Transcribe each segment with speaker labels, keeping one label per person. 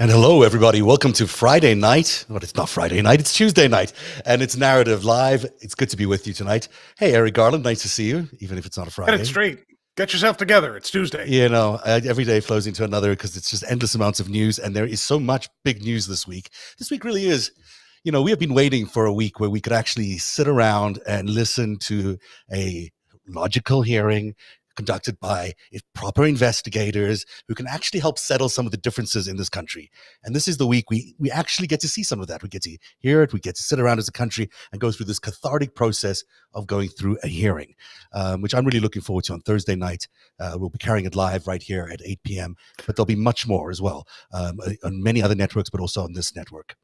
Speaker 1: And hello, everybody. Welcome to Friday night. Well, it's not Friday night, it's Tuesday night. And it's Narrative Live. It's good to be with you tonight. Hey, Eric Garland, nice to see you, even if it's not a Friday.
Speaker 2: Get it straight. Get yourself together. It's Tuesday.
Speaker 1: You know, every day flows into another because it's just endless amounts of news. And there is so much big news this week. This week really is, you know, we have been waiting for a week where we could actually sit around and listen to a logical hearing conducted by proper investigators who can actually help settle some of the differences in this country. And this is the week we actually get to see some of that. We get to hear it. We get to sit around as a country and go through this cathartic process of going through a hearing, which I'm really looking forward to on Thursday night. We'll be carrying it live right here at 8 p.m., but there'll be much more as well on many other networks, but also on this network.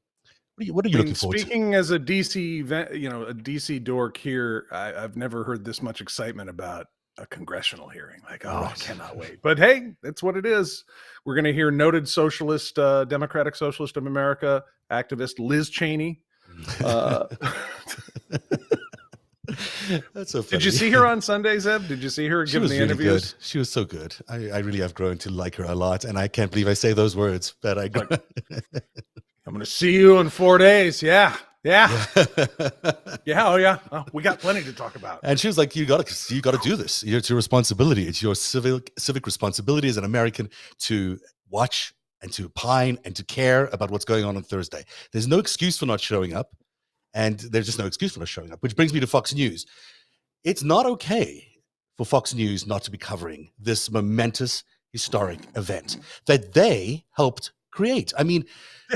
Speaker 1: What are you looking forward to?
Speaker 2: Speaking as a DC, a DC dork here, I've never heard this much excitement about a congressional hearing. Like, oh, right. I cannot wait. But hey, that's what it is. We're going to hear noted socialist, Democratic Socialist of America activist Liz Cheney.
Speaker 1: That's so funny.
Speaker 2: Did you see her on Sunday, Zev? Did you see her giving the
Speaker 1: really
Speaker 2: interviews?
Speaker 1: Good. She was so good. I really have grown to like her a lot, and I can't believe I say those words, but I'm
Speaker 2: going to see you in 4 days. Yeah. Oh yeah. Oh, we got plenty to talk about.
Speaker 1: And she was like, you got to do this. It's your responsibility. It's your civic responsibility as an American to watch and to opine and to care about what's going on Thursday. There's no excuse for not showing up, and there's just no excuse for not showing up, which brings me to Fox News. It's not okay for Fox News not to be covering this momentous historic event that they helped create. I mean,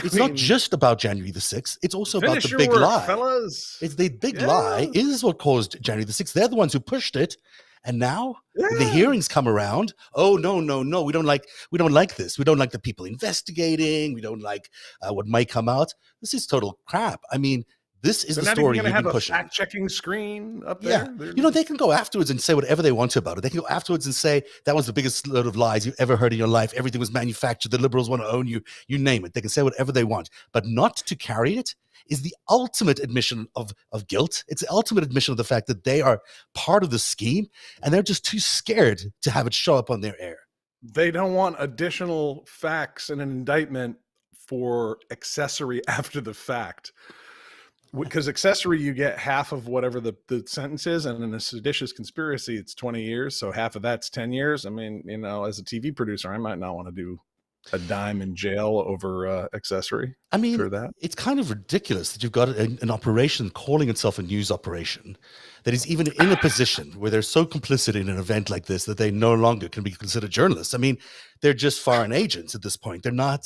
Speaker 1: it's not just about January the 6th. It's also about the big lie.
Speaker 2: Fellas.
Speaker 1: It's the big lie is what caused January the 6th. They're the ones who pushed it. And now when the hearings come around, oh, no. We don't like this. We don't like the people investigating. We don't like what might come out. This is total crap. I mean, this is the story you've been pushing.
Speaker 2: A fact-checking screen up there.
Speaker 1: Yeah, you know, they can go afterwards and say whatever they want to about it. They can go afterwards and say that was the biggest load of lies you've ever heard in your life. Everything was manufactured. The liberals want to own you. You name it. They can say whatever they want, but not to carry it is the ultimate admission of guilt. It's the ultimate admission of the fact that they are part of the scheme, and they're just too scared to have it show up on their air.
Speaker 2: They don't want additional facts in an indictment for accessory after the fact. Because accessory, you get half of whatever the sentence is, and in a seditious conspiracy, it's 20 years. So half of that's 10 years. I mean, you know, as a TV producer, I might not want to do a dime in jail over accessory.
Speaker 1: I mean,
Speaker 2: for that.
Speaker 1: It's kind of ridiculous that you've got an operation calling itself a news operation that is even in a position where they're so complicit in an event like this that they no longer can be considered journalists. I mean, they're just foreign agents at this point. You're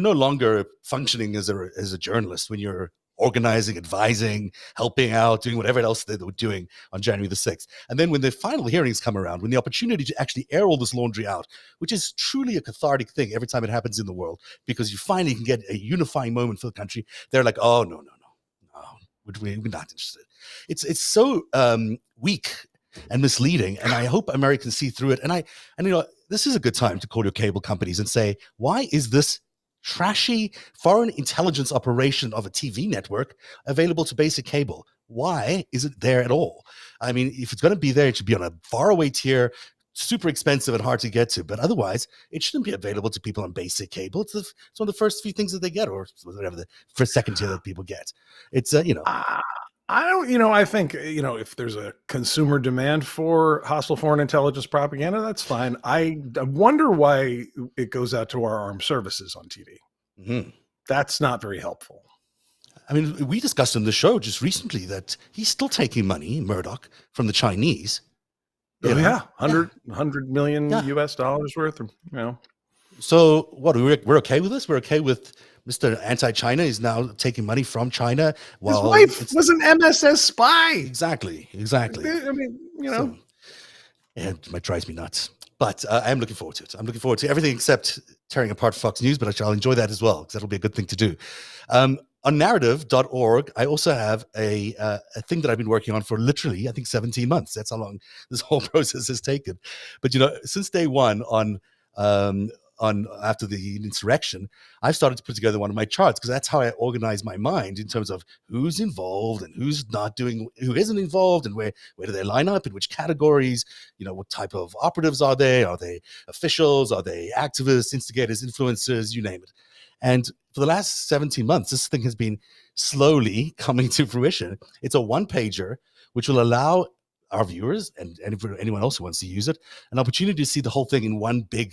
Speaker 1: no longer functioning as a journalist when you're organizing, advising, helping out, doing whatever else they were doing on January the 6th. And then when the final hearings come around, when the opportunity to actually air all this laundry out, which is truly a cathartic thing every time it happens in the world, because you finally can get a unifying moment for the country, they're like, oh, no, we're not interested. It's so weak and misleading, and I hope Americans see through it. And you know, this is a good time to call your cable companies and say, why is this trashy foreign intelligence operation of a TV network available to basic cable? Why is it there at all? I mean, if it's going to be there, it should be on a faraway tier, super expensive and hard to get to. But otherwise, it shouldn't be available to people on basic cable. It's one of the first few things that they get, or whatever the first second tier that people get. It's
Speaker 2: I think, if there's a consumer demand for hostile foreign intelligence propaganda, that's fine. I wonder why it goes out to our armed services on TV.
Speaker 1: Mm-hmm.
Speaker 2: That's not very helpful.
Speaker 1: I mean, we discussed on the show just recently that he's still taking money, Murdoch, from the Chinese.
Speaker 2: Yeah, 100 million US dollars worth.
Speaker 1: So what? We're okay with this? We're okay with Mr. Anti-China is now taking money from China. While
Speaker 2: his wife was an MSS spy.
Speaker 1: Exactly.
Speaker 2: I mean,
Speaker 1: So, it drives me nuts. But I am looking forward to it. I'm looking forward to everything except tearing apart Fox News, but I'll enjoy that as well, because that'll be a good thing to do. On narrative.org, I also have a thing that I've been working on for literally, I think, 17 months. That's how long this whole process has taken. But, since day one after the insurrection, I've started to put together one of my charts, because that's how I organize my mind in terms of who's involved and who's not doing, who isn't involved, and where do they line up, in which categories, what type of operatives are they? Are they officials? Are they activists, instigators, influencers, you name it? And for the last 17 months, this thing has been slowly coming to fruition. It's a one-pager, which will allow our viewers and anyone else who wants to use it an opportunity to see the whole thing in one big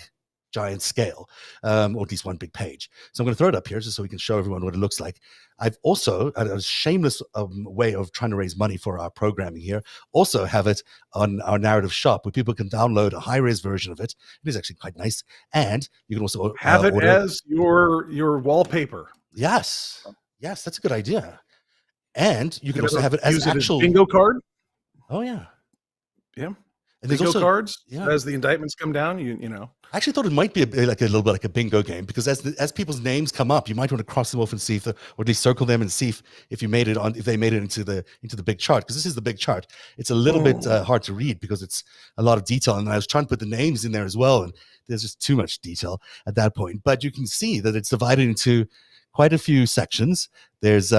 Speaker 1: giant scale, or at least one big page. So I'm going to throw it up here just so we can show everyone what it looks like. I've also, a shameless way of trying to raise money for our programming here, also have it on our narrative shop where people can download a high-res version of it. It is actually quite nice. And you can also
Speaker 2: have it
Speaker 1: order
Speaker 2: as your wallpaper.
Speaker 1: Yes, that's a good idea. And you can also have it as actual
Speaker 2: bingo card.
Speaker 1: Oh yeah.
Speaker 2: Yeah.
Speaker 1: And
Speaker 2: bingo
Speaker 1: also
Speaker 2: cards
Speaker 1: yeah.
Speaker 2: As the indictments come down, you know.
Speaker 1: I actually thought it might be a little bit like a bingo game, because as people's names come up, you might want to cross them off and see if, or at least circle them and see if they made it into the big chart, because this is the big chart. It's a little bit hard to read because it's a lot of detail, and I was trying to put the names in there as well, and there's just too much detail at that point. But you can see that it's divided into quite a few sections. There's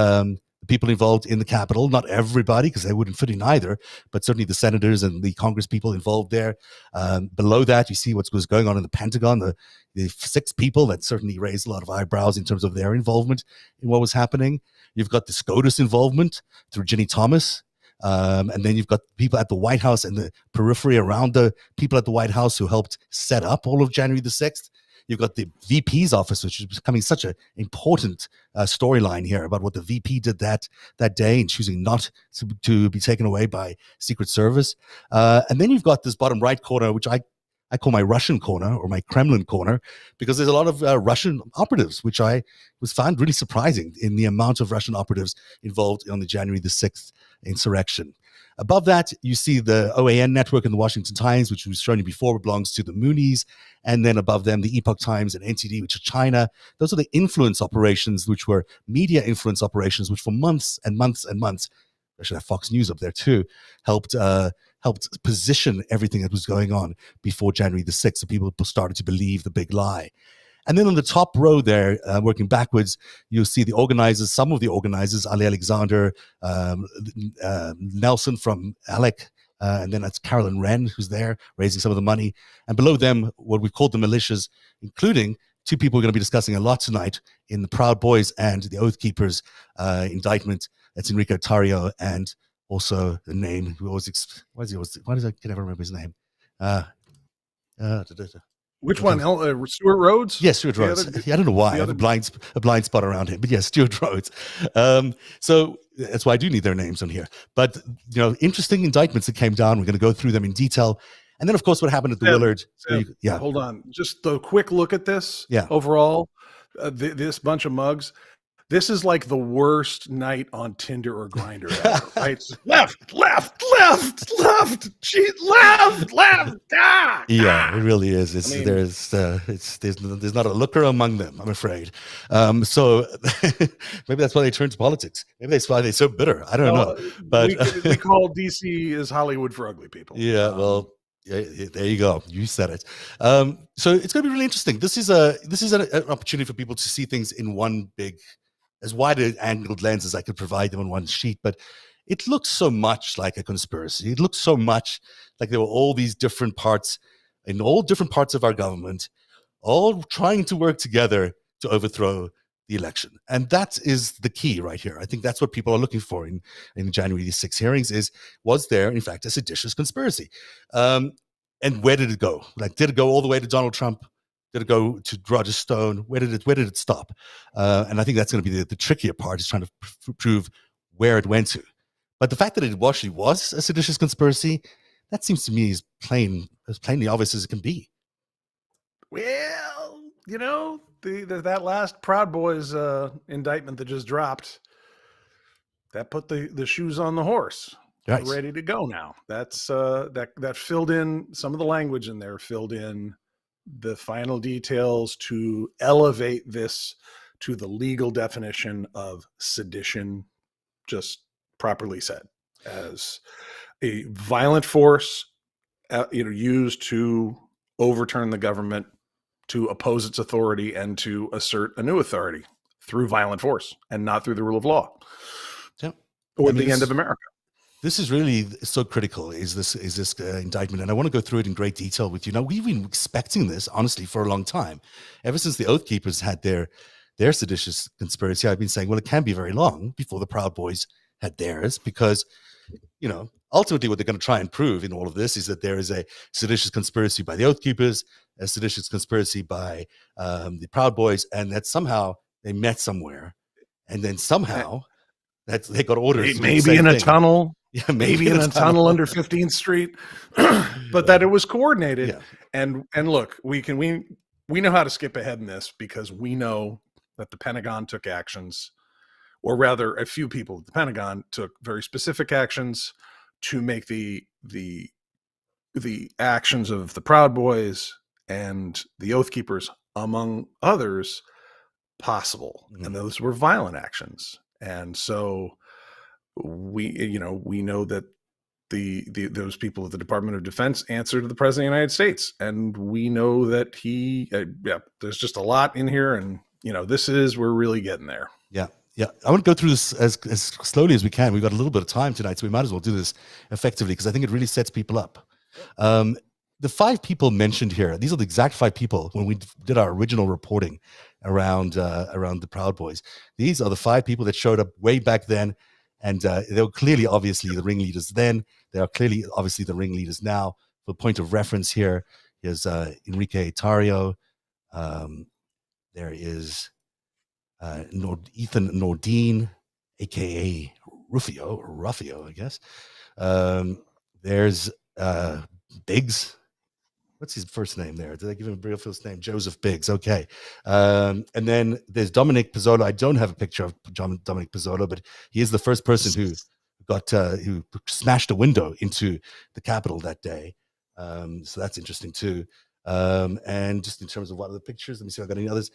Speaker 1: people involved in the Capitol, not everybody, because they wouldn't fit in either, but certainly the senators and the Congress people involved there. Below that, you see what was going on in the Pentagon, the 6 people that certainly raised a lot of eyebrows in terms of their involvement in what was happening. You've got the SCOTUS involvement through Ginny Thomas. And then you've got people at the White House and the periphery around the people at the White House who helped set up all of January the 6th. You've got the VP's office, which is becoming such an important storyline here about what the VP did that day and choosing not to be taken away by Secret Service. And then you've got this bottom right corner, which I call my Russian corner or my Kremlin corner, because there's a lot of Russian operatives, which I found really surprising in the amount of Russian operatives involved on the January the 6th insurrection. Above that, you see the OAN network and the Washington Times, which was shown you before, belongs to the Moonies. And then above them, the Epoch Times and NTD, which are China. Those are the influence operations, which were media influence operations, which for months and months and months, I should have Fox News up there too, helped position everything that was going on before January the 6th. So people started to believe the big lie. And then on the top row there, working backwards, you'll see the organizers, some of the organizers, Ali Alexander, Nelson from ALEC, and then that's Carolyn Wren, who's there raising some of the money. And below them, what we called the militias, including 2 people we're going to be discussing a lot tonight in the Proud Boys and the Oath Keepers indictment. That's Enrico Tario, and also the name, who always, why does I can never remember his name?
Speaker 2: Which one? Stuart Rhodes?
Speaker 1: Yes, Stuart Rhodes. I don't know why. I have a blind spot around him, but yes, Stuart Rhodes. So that's why I do need their names on here. But, interesting indictments that came down. We're going to go through them in detail. And then, of course, what happened at the Willard.
Speaker 2: Yeah. Hold on. Just a quick look at this.
Speaker 1: Yeah.
Speaker 2: Overall, this bunch of mugs. This is like the worst night on Tinder or Grindr ever, right? left. Cheat, left. Ah,
Speaker 1: yeah, it really is. There's not a looker among them, I'm afraid. So maybe that's why they turned to politics. Maybe that's why they're so bitter. I don't know. But
Speaker 2: we call DC as Hollywood for ugly people.
Speaker 1: Yeah, well. Yeah, there you go. You said it. So it's going to be really interesting. This is an opportunity for people to see things in one big, as wide an angled lens as I could provide them on one sheet. But it looks so much like a conspiracy. It looks so much like there were all these different parts in all different parts of our government, all trying to work together to overthrow the election. And that is the key right here. I think that's what people are looking for in January 6 hearings was there, in fact, a seditious conspiracy? And where did it go? Like, did it go all the way to Donald Trump? Did it go to Roger Stone? Where did it stop? And I think that's going to be the trickier part, is trying to prove where it went to. But the fact that it actually was a seditious conspiracy, that seems to me as plainly obvious as it can be.
Speaker 2: Well, that last Proud Boys indictment that just dropped, that put the shoes on the horse. Right. Ready to go now. That's that filled in some of the language in there, filled in the final details to elevate this to the legal definition of sedition, just properly said, as a violent force used to overturn the government, to oppose its authority, and to assert a new authority through violent force and not through the rule of law.
Speaker 1: Yeah.
Speaker 2: Or the end of America.
Speaker 1: This is really so critical, is this indictment. And I want to go through it in great detail with you. Now, we've been expecting this, honestly, for a long time. Ever since the Oath Keepers had their their seditious conspiracy, I've been saying, well, it can't be very long before the Proud Boys had theirs, because, ultimately what they're going to try and prove in all of this is that there is a seditious conspiracy by the Oath Keepers, a seditious conspiracy by the Proud Boys, and that somehow they met somewhere, and then somehow that they got orders to do the
Speaker 2: maybe
Speaker 1: same
Speaker 2: in a
Speaker 1: thing.
Speaker 2: tunnel.
Speaker 1: Yeah,
Speaker 2: maybe in a tunnel under 15th Street, but that it was coordinated.
Speaker 1: Yeah.
Speaker 2: And look, we know how to skip ahead in this, because we know that the Pentagon took actions, or rather a few people at the Pentagon took very specific actions to make the actions of the Proud Boys and the Oath Keepers, among others, possible.
Speaker 1: Mhm.
Speaker 2: And those were violent actions. And so we know that those people at the Department of Defense answer to the President of the United States, and we know that there's just a lot in here, and we're really getting there.
Speaker 1: Yeah. I want to go through this as slowly as we can. We've got a little bit of time tonight, so we might as well do this effectively, because I think it really sets people up. The 5 people mentioned here, these are the exact 5 people when we did our original reporting around the Proud Boys. These are the 5 people that showed up way back then, and they were clearly, obviously, the ringleaders then. They are clearly, obviously, the ringleaders now. For point of reference here, here's Enrique Tario. There is Ethan Nordine, aka Ruffio, I guess. There's Biggs. What's his first name there? Did I give him a real first name? Joseph Biggs. Okay. And then there's Dominic Pizzolo. I don't have a picture of Dominic Pizzolo, but he is the first person who smashed a window into the Capitol that day. So that's interesting too. And just in terms of what other pictures, let me see if I've got any others.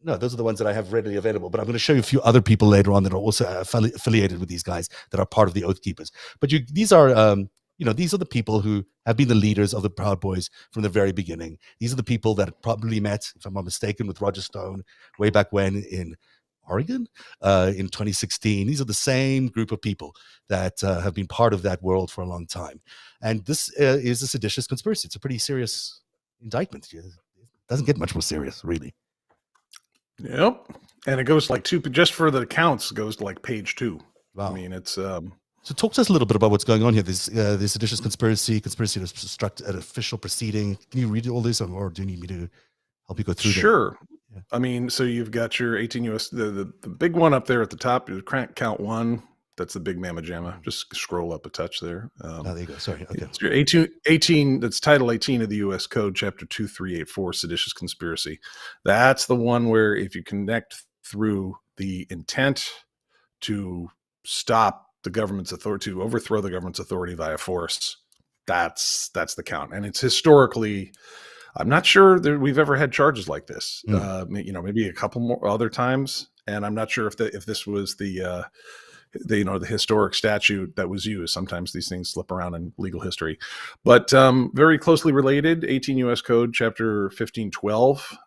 Speaker 1: No, those are the ones that I have readily available, but I'm going to show you a few other people later on that are also affiliated with these guys that are part of the Oath Keepers. But these are the people who have been the leaders of the Proud Boys from the very beginning. These are the people that probably met, if I'm not mistaken, with Roger Stone way back when in Oregon in 2016. These are the same group of people that have been part of that world for a long time. And this is a seditious conspiracy. It's a pretty serious indictment. It doesn't get much more serious, really.
Speaker 2: Yep. And it goes like just for the counts, goes to like page 2. Wow. I mean, it's
Speaker 1: So talk to us a little bit about what's going on here. This seditious conspiracy to obstruct an official proceeding. Can you read all this, or do you need me to help you go through?
Speaker 2: Sure. Yeah. I mean, so you've got your 18 U.S. The big one up there at the top is count 1. That's the big mamma jamma. Just scroll up a touch there.
Speaker 1: There you go. Sorry. Okay.
Speaker 2: It's your 18. That's Title 18 of the U.S. Code, Chapter 2384, seditious conspiracy. That's the one where if you connect through the intent to stop the government's authority, to overthrow the government's authority via force, that's the count. And it's historically, I'm not sure that we've ever had charges like this. Maybe a couple more other times, and I'm not sure if this was the historic statute that was used. Sometimes these things slip around in legal history, but very closely related, 18 U.S. Code, Chapter 1512.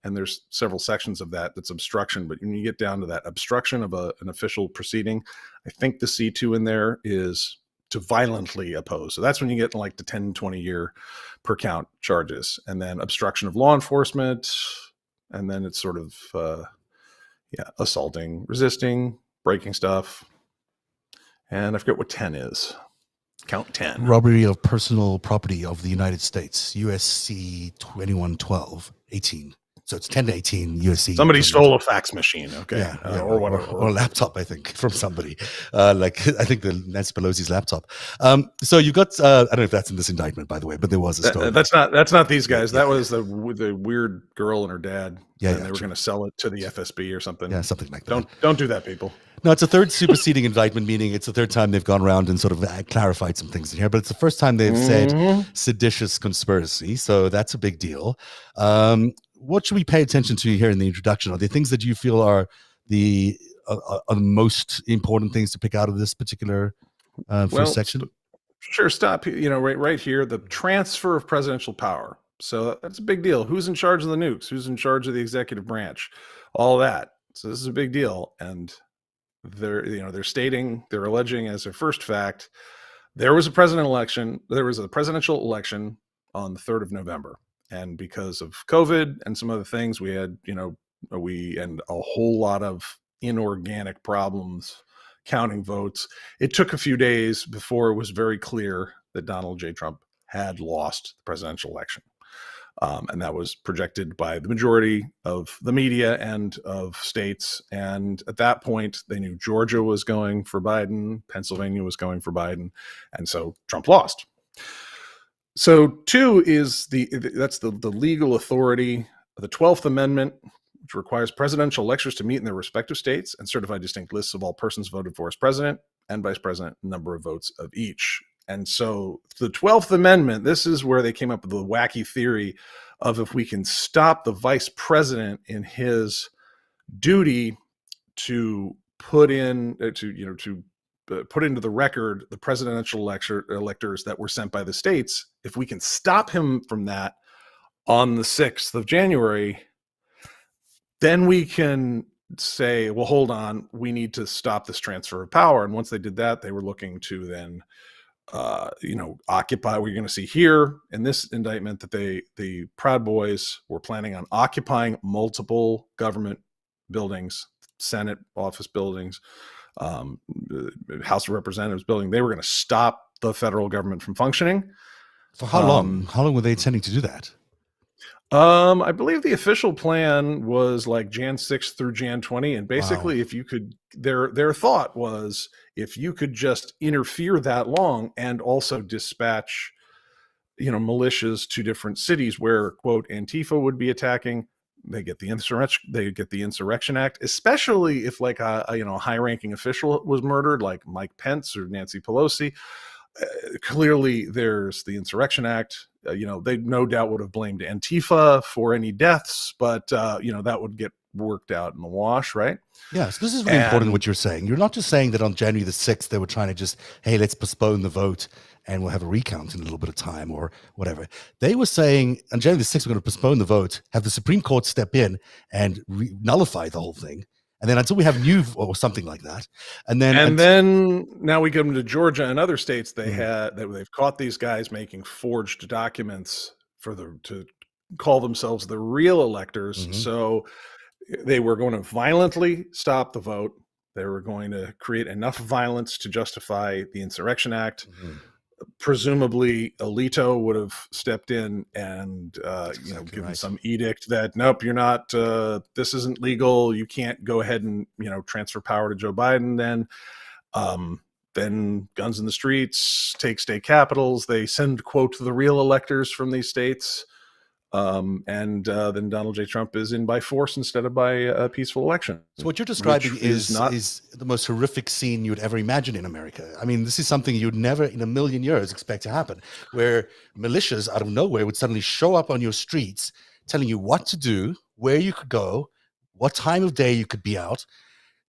Speaker 2: And there's several sections of that's obstruction. But when you get down to that obstruction of an official proceeding, I think the C2 in there is to violently oppose. So that's when you get like the 10, 20 year per count charges. And then obstruction of law enforcement. And then it's sort of, assaulting, resisting, breaking stuff. And I forget what 10 is. Count 10.
Speaker 1: Robbery of personal property of the United States, USC 2112, 18. So it's 10 to 18 USC.
Speaker 2: Somebody stole a fax machine, okay,
Speaker 1: yeah,
Speaker 2: or whatever,
Speaker 1: or a laptop, I think, from somebody. Like I think the Nancy Pelosi's laptop. So you got I don't know if that's in this indictment, by the way, but there was a story.
Speaker 2: That's not these guys. That was the weird girl and her dad. And they were going to sell it to the FSB or something.
Speaker 1: Yeah, something like that.
Speaker 2: Don't do that, people.
Speaker 1: No, it's a third superseding indictment, meaning it's the third time they've gone around and sort of clarified some things in here, but it's the first time they've said seditious conspiracy. So that's a big deal. What should we pay attention to here in the introduction? Are there things that you feel are the most important things to pick out of this particular first section?
Speaker 2: Sure. Stop. Right here, the transfer of presidential power. So that's a big deal. Who's in charge of the nukes? Who's in charge of the executive branch? All that. So this is a big deal. And they're alleging as their first fact, there was a presidential election on the 3rd of November. And because of COVID and some other things, we had, and a whole lot of inorganic problems counting votes. It took a few days before it was very clear that Donald J. Trump had lost the presidential election. And that was projected by the majority of the media and of states. And at that point, they knew Georgia was going for Biden, Pennsylvania was going for Biden, and so Trump lost. So 2 is that's the legal authority. The 12th Amendment, which requires presidential electors to meet in their respective states and certify distinct lists of all persons voted for as president and vice president, number of votes of each. And so the 12th Amendment, this is where they came up with the wacky theory of if we can stop the vice president in his duty to put in put into the record the presidential electors that were sent by the states, if we can stop him from that on the 6th of January, then we can say, well, hold on, we need to stop this transfer of power. And once they did that, they were looking to then occupy. We're going to see here in this indictment that the Proud Boys were planning on occupying multiple government buildings, Senate office buildings, House of Representatives building. They were going to stop the federal government from functioning.
Speaker 1: For how long? How long were they intending to do that?
Speaker 2: I believe the official plan was like Jan 6th through Jan 20. And basically, if you could, their thought was if you could just interfere that long and also dispatch, militias to different cities where, quote, Antifa would be attacking, they get the Insurrection Act, especially if like a high-ranking official was murdered, like Mike Pence or Nancy Pelosi. Clearly, there's the Insurrection Act. They no doubt would have blamed Antifa for any deaths, but that would get worked out in the wash, right?
Speaker 1: Yes, this is really important what you're saying. You're not just saying that on January the 6th they were trying to just, hey, let's postpone the vote and we'll have a recount in a little bit of time or whatever. They were saying on January the 6th we're going to postpone the vote, have the Supreme Court step in and nullify the whole thing. And then until we have new or something like that, and then
Speaker 2: now we come to Georgia and other states. They've caught these guys making forged documents to call themselves the real electors. Mm-hmm. So they were going to violently stop the vote. They were going to create enough violence to justify the Insurrection Act. Mm-hmm. Presumably, Alito would have stepped in and given some edict that nope, you're not. This isn't legal. You can't go ahead and transfer power to Joe Biden. Then guns in the streets, take state capitals. They send, quote, the real electors from these states. Then Donald J. Trump is in by force instead of by a peaceful election.
Speaker 1: So what you're describing is the most horrific scene you'd ever imagine in America. I mean, this is something you'd never in a million years expect to happen, where militias out of nowhere would suddenly show up on your streets, telling you what to do, where you could go, what time of day you could be out,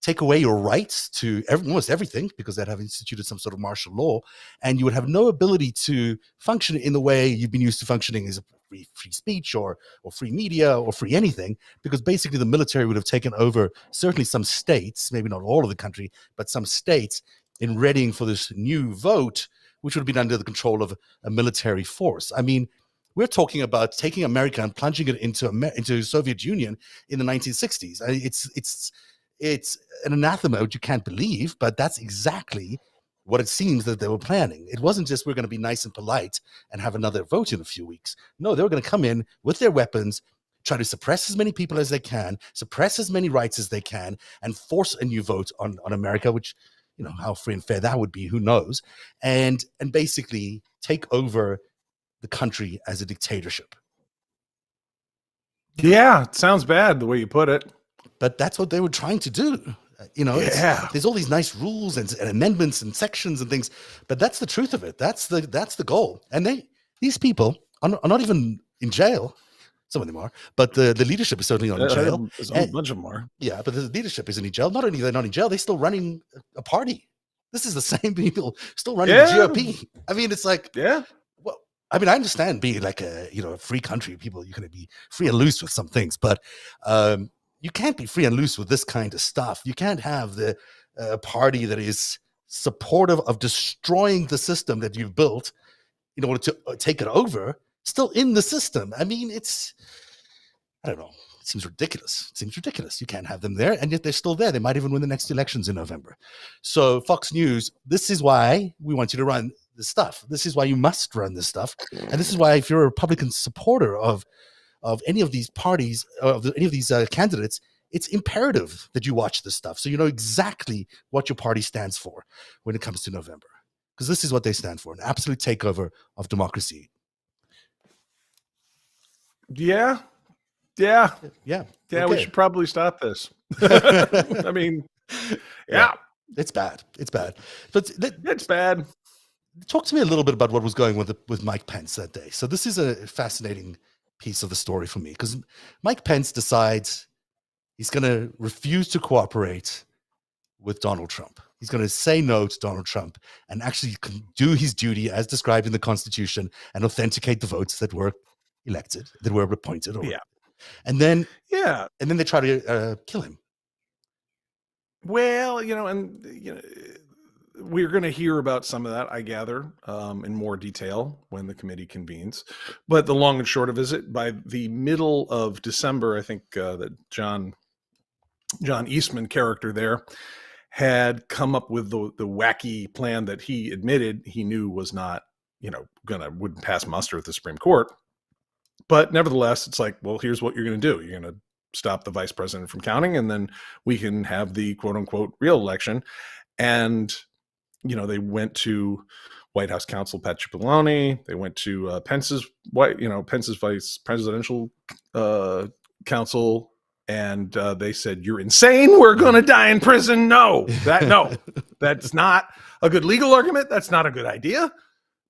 Speaker 1: take away your rights to almost everything because they'd have instituted some sort of martial law, and you would have no ability to function in the way you've been used to functioning as a free speech or free media or free anything, because basically the military would have taken over certainly some states, maybe not all of the country, but some states in readying for this new vote, which would have been under the control of a military force. I mean, we're talking about taking America and plunging it into Soviet Union in the 1960s. It's an anathema which you can't believe, but that's exactly what it seems that they were planning. It wasn't just we're going to be nice and polite and have another vote in a few weeks. No, they were going to come in with their weapons, try to suppress as many people as they can, suppress as many rights as they can, and force a new vote on America, which, how free and fair that would be, who knows, and basically take over the country as a dictatorship.
Speaker 2: Yeah, it sounds bad the way you put it.
Speaker 1: But that's what they were trying to do. There's all these nice rules and amendments and sections and things, but that's the truth of it. That's the goal. And these people are not even in jail. Some of them are, but the leadership is certainly not in jail.
Speaker 2: A bunch of them are.
Speaker 1: Yeah, but the leadership isn't in jail. Not only they're not in jail, they're still running a party. This is the same people still running the GOP. I mean, it's like, well, I mean, I understand being like a free country, people, you can be free and loose with some things, but you can't be free and loose with this kind of stuff. You can't have the party that is supportive of destroying the system that you've built in order to take it over, still in the system. I mean, I don't know. it seems ridiculous. It seems ridiculous. You can't have them there, and yet they're still there. They might even win the next elections in November. So Fox News, this is why we want you to run this stuff. This is why you must run this stuff. And this is why if you're a Republican supporter of any of these parties, of any of these candidates, it's imperative that you watch this stuff so you know exactly what your party stands for when it comes to November. Because this is what they stand for, an absolute takeover of democracy.
Speaker 2: Yeah.
Speaker 1: Okay.
Speaker 2: We should probably stop this. I mean, yeah.
Speaker 1: It's bad. But
Speaker 2: it's bad.
Speaker 1: Talk to me a little bit about what was going with Mike Pence that day. So this is a fascinating piece of the story for me, because Mike Pence decides he's going to refuse to cooperate with Donald Trump. He's going to say no to Donald Trump and actually do his duty as described in the Constitution and authenticate the votes that were elected, that were appointed. And then they try to kill him.
Speaker 2: Well, we're going to hear about some of that, I gather, in more detail when the committee convenes. But the long and short of it, by the middle of December, I think that John Eastman character there had come up with the wacky plan that he admitted he knew was not, wouldn't pass muster at the Supreme Court. But nevertheless, it's like, well, here's what you're going to do. You're going to stop the vice president from counting, and then we can have the quote unquote real election. And, they went to White House counsel Pat Cipollone. They went to Pence's vice presidential counsel. And they said, "You're insane. We're going to die in prison." No, that's not a good legal argument. That's not a good idea.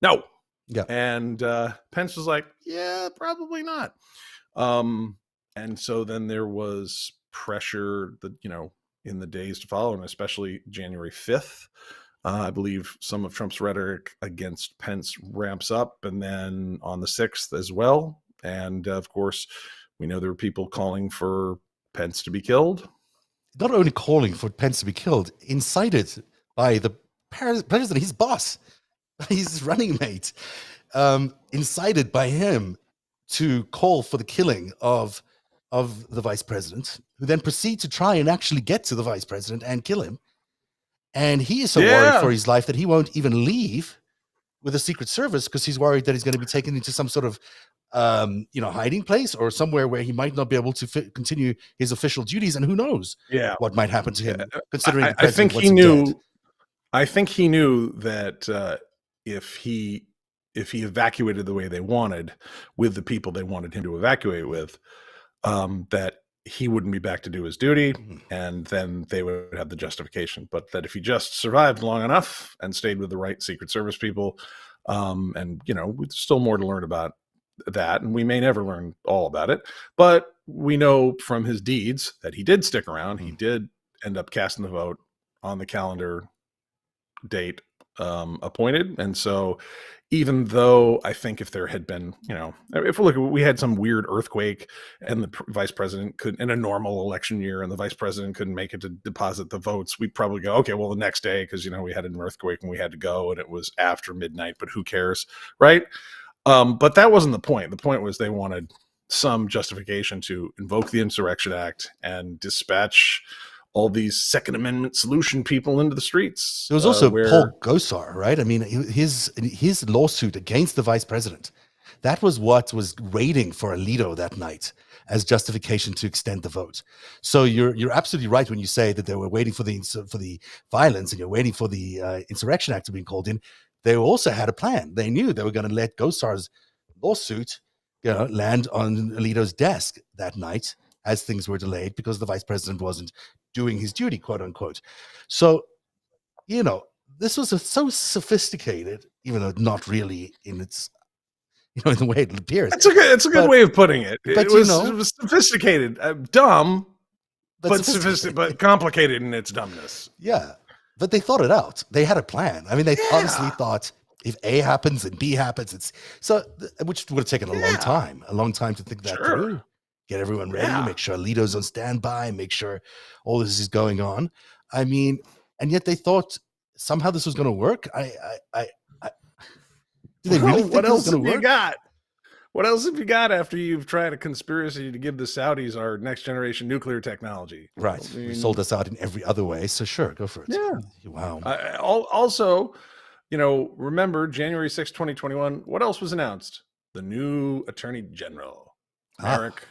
Speaker 2: No.
Speaker 1: Yeah.
Speaker 2: And Pence was like, "Yeah, probably not." And so then there was pressure that, in the days to follow, and especially January 5th, I believe some of Trump's rhetoric against Pence ramps up, and then on the 6th as well. And of course, we know there were people calling for Pence to be killed.
Speaker 1: Not only calling for Pence to be killed, incited by the president, his boss, his running mate, incited by him to call for the killing of the vice president, who then proceed to try and actually get to the vice president and kill him. And he is so worried for his life that he won't even leave with the Secret Service because he's worried that he's going to be taken into some sort of hiding place or somewhere where he might not be able to continue his official duties, and who knows what might happen to him. Considering the president
Speaker 2: I think he knew that if he evacuated the way they wanted, with the people they wanted him to evacuate with, that he wouldn't be back to do his duty, and then they would have the justification. But that if he just survived long enough and stayed with the right Secret Service people, and there's still more to learn about that, and we may never learn all about it, but we know from his deeds that he did stick around. He did end up casting the vote on the calendar date appointed. And so even though I think if there had been, if we had some weird earthquake and the vice president could, in a normal election year, and the vice president couldn't make it to deposit the votes, we'd probably go, okay, well, the next day, because we had an earthquake and we had to go, and it was after midnight, but who cares, right? But that wasn't the point. The point was they wanted some justification to invoke the Insurrection Act and dispatch all these Second Amendment solution people into the streets.
Speaker 1: There was also Paul Gosar, right? I mean, his lawsuit against the vice president, that was what was waiting for Alito that night as justification to extend the vote. So you're absolutely right when you say that they were waiting for the violence, and you're waiting for the Insurrection Act to be called in. They also had a plan. They knew they were going to let Gosar's lawsuit, land on Alito's desk that night as things were delayed because the vice president wasn't doing his duty, quote unquote. So, this was so sophisticated, even though not really in its, in the way it appears.
Speaker 2: It's a good way of putting it. It was sophisticated, dumb, but sophisticated, but complicated in its dumbness.
Speaker 1: Yeah. But they thought it out. They had a plan. I mean, they honestly thought if A happens and B happens, which would have taken a long time to think that through. Get everyone ready, make sure Alito's on standby, make sure all this is going on. I mean, and yet they thought somehow this was going to work. Do they really think
Speaker 2: what else
Speaker 1: it was going to work?
Speaker 2: You got? What else have you got after you've tried a conspiracy to give the Saudis our next generation nuclear technology?
Speaker 1: Right.
Speaker 2: I
Speaker 1: We
Speaker 2: mean,
Speaker 1: sold us out in every other way. So sure, go for it.
Speaker 2: yeah.
Speaker 1: Wow.
Speaker 2: Also, remember January 6, 2021, what else was announced? The new Attorney General, Merrick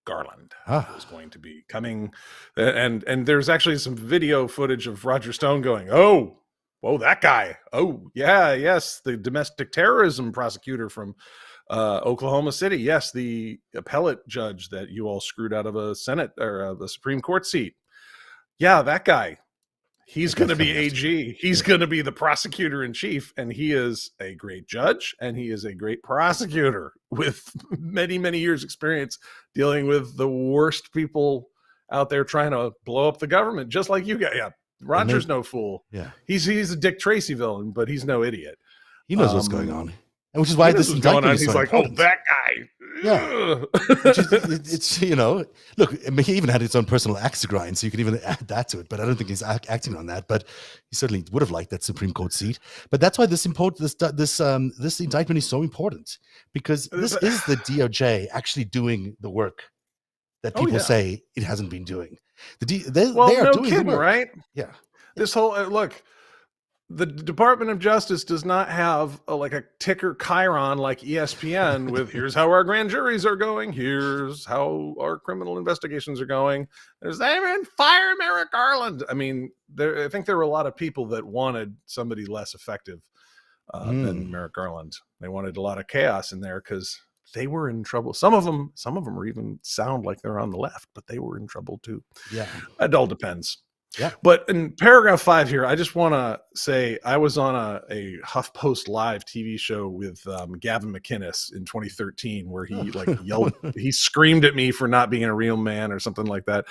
Speaker 2: Garland, is going to be coming. And there's actually some video footage of Roger Stone going, oh, whoa, that guy. Oh, yeah, yes, the domestic terrorism prosecutor from Oklahoma City. Yes, the appellate judge that you all screwed out of a Senate or the Supreme Court seat. Yeah, that guy. He's going to be AG. He's going to be the prosecutor in chief, and he is a great judge, and he is a great prosecutor with many, many years experience dealing with the worst people out there trying to blow up the government, just like you got. Yeah, Roger's no fool.
Speaker 1: Yeah,
Speaker 2: he's a Dick Tracy villain, but he's no idiot.
Speaker 1: He knows what's going on. And which is why this indictment is so
Speaker 2: he's like,
Speaker 1: important.
Speaker 2: oh, that guy.
Speaker 1: Yeah. It's, look, I mean, he even had his own personal axe to grind, so you can even add that to it. But I don't think he's acting on that. But he certainly would have liked that Supreme Court seat. But that's why this indictment is so important, because this is the DOJ actually doing the work that people say it hasn't been doing. They are doing the work.
Speaker 2: Right?
Speaker 1: Yeah.
Speaker 2: This whole look. The Department of Justice does not have a ticker chyron like ESPN with here's how our grand juries are going, here's how our criminal investigations are going. There's fire Merrick Garland. I mean, I think there were a lot of people that wanted somebody less effective than Merrick Garland. They wanted a lot of chaos in there because they were in trouble. Some of them are even sound like they're on the left, but they were in trouble too.
Speaker 1: Yeah,
Speaker 2: it all depends.
Speaker 1: Yeah.
Speaker 2: But in paragraph 5 here, I just want to say I was on a HuffPost Live TV show with Gavin McInnes in 2013, where he yelled, he screamed at me for not being a real man or something like that.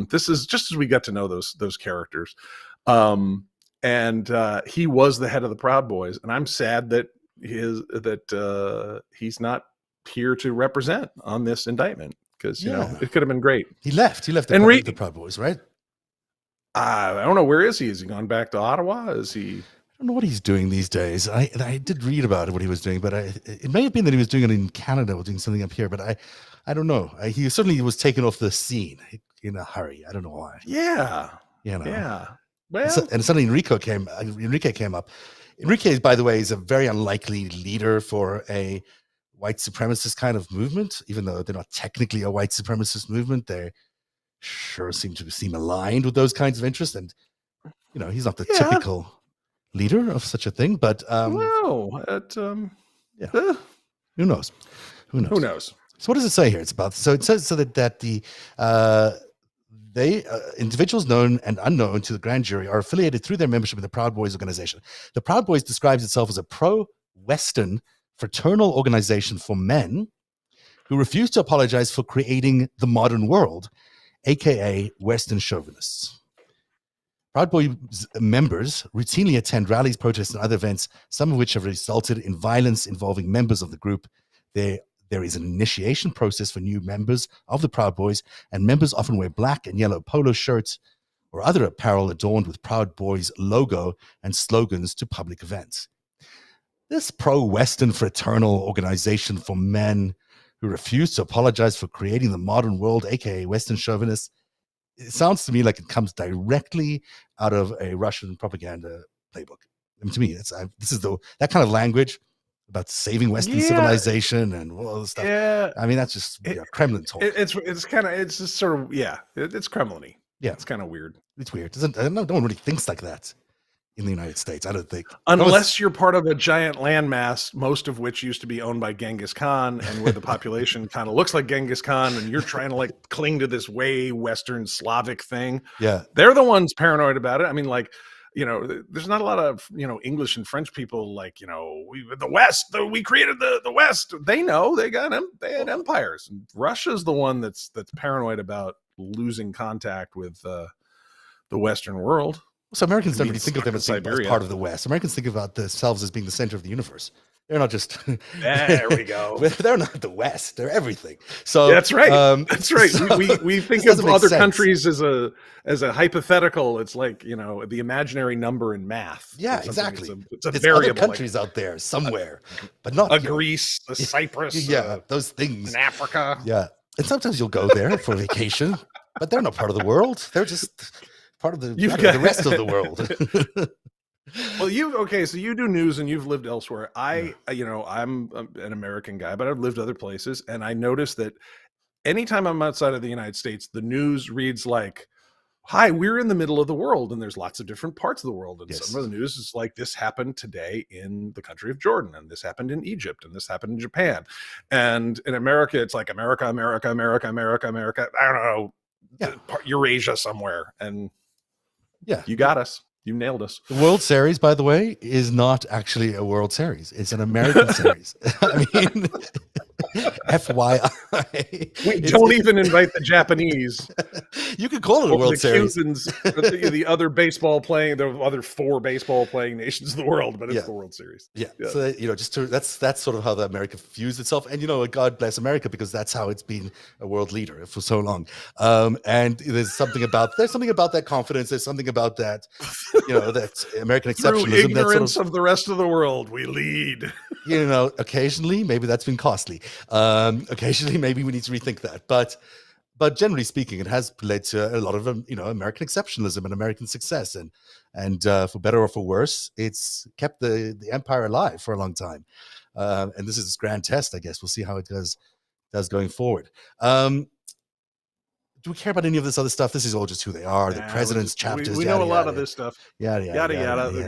Speaker 2: This is just as we got to know those characters. And he was the head of the Proud Boys, and I'm sad that he's not here to represent on this indictment, because it could have been great.
Speaker 1: He left the Proud Boys, right?
Speaker 2: I don't know. Where is he? Has he gone back to Ottawa? Is he?
Speaker 1: I don't know what he's doing these days. I did read about it, what he was doing, but it may have been that he was doing it in Canada or doing something up here, but I don't know. He certainly was taken off the scene in a hurry. I don't know why.
Speaker 2: Yeah.
Speaker 1: Yeah.
Speaker 2: Well,
Speaker 1: and suddenly Enrique came up. Enrique, by the way, is a very unlikely leader for a white supremacist kind of movement, even though they're not technically a white supremacist movement. They sure seem aligned with those kinds of interests, and he's not the typical leader of such a thing. But
Speaker 2: who
Speaker 1: knows?
Speaker 2: Who knows?
Speaker 1: So what does it say here? It says that the individuals known and unknown to the grand jury are affiliated through their membership in the Proud Boys organization. The Proud Boys describes itself as a pro-Western fraternal organization for men who refuse to apologize for creating the modern world, aka Western chauvinists. Proud Boys members routinely attend rallies, protests, and other events, some of which have resulted in violence involving members of the group. There is an initiation process for new members of the Proud Boys, and members often wear black and yellow polo shirts or other apparel adorned with Proud Boys logo and slogans to public events. This pro-Western fraternal organization for men who refuse to apologize for creating the modern world, aka Western chauvinists, it sounds to me like it comes directly out of a Russian propaganda playbook. I mean, to me, this is that kind of language about saving Western civilization and all this stuff. Yeah, I mean, that's just Kremlin talk.
Speaker 2: It's just sort of it's Kremlin-y. Yeah, it's kind of weird.
Speaker 1: It's weird. No one really thinks like that in the United States, I don't think.
Speaker 2: Unless you're part of a giant landmass, most of which used to be owned by Genghis Khan, and where the population kind of looks like Genghis Khan, and you're trying to cling to this way Western Slavic thing.
Speaker 1: Yeah.
Speaker 2: They're the ones paranoid about it. I mean, there's not a lot of, English and French people the West, we created the West. They know they had empires. And Russia's the one that's paranoid about losing contact with the Western world.
Speaker 1: So Americans don't really think of them as part of the West. Americans think about themselves as being the center of the universe. They're not just.
Speaker 2: There we go.
Speaker 1: They're not the West. They're everything. So
Speaker 2: that's right. That's right.
Speaker 1: So
Speaker 2: we think of other countries as a hypothetical. It's like, you know, the imaginary number in math.
Speaker 1: Yeah, exactly.
Speaker 2: It's a
Speaker 1: There's
Speaker 2: variable.
Speaker 1: other countries out there somewhere, but not
Speaker 2: a Greece, a Cyprus.
Speaker 1: Yeah, those things
Speaker 2: in Africa.
Speaker 1: Yeah, and sometimes you'll go there for vacation, but they're not part of the world. They're just part of the rest of the world.
Speaker 2: Well, so you do news and you've lived elsewhere. You know, I'm an American guy, but I've lived other places, and I noticed that anytime I'm outside of the United States, the news reads like, "Hi, we're in the middle of the world," and there's lots of different parts of the world. And some of the news is like, "This happened today in the country of Jordan, and this happened in Egypt, and this happened in Japan." And in America, it's like America, America, America, America, America. I don't know, Eurasia somewhere, and you got us. You nailed us.
Speaker 1: The World Series, by the way, is not actually a World Series. It's an American series. I mean, FYI.
Speaker 2: We don't even invite the Japanese.
Speaker 1: You could call it a World Series.
Speaker 2: Cubans, the other the other 4 baseball playing nations of the world, but it's the World Series.
Speaker 1: Yeah. So, you know, that's sort of how the America views itself. And, you know, God bless America, because that's how it's been a world leader for so long. And there's something about that confidence. There's something about that, you know, that American exceptionalism.
Speaker 2: Through ignorance of the rest of the world, we lead.
Speaker 1: You know, occasionally, maybe that's been costly. Occasionally, maybe we need to rethink that. But generally speaking, it has led to a lot of, you know, American exceptionalism and American success. And for better or for worse, it's kept the empire alive for a long time. And this is this grand test, I guess. We'll see how it does going forward. Do we care about any of this other stuff? This is all just who they are, the president's chapters.
Speaker 2: We know a lot of this stuff.
Speaker 1: Yada,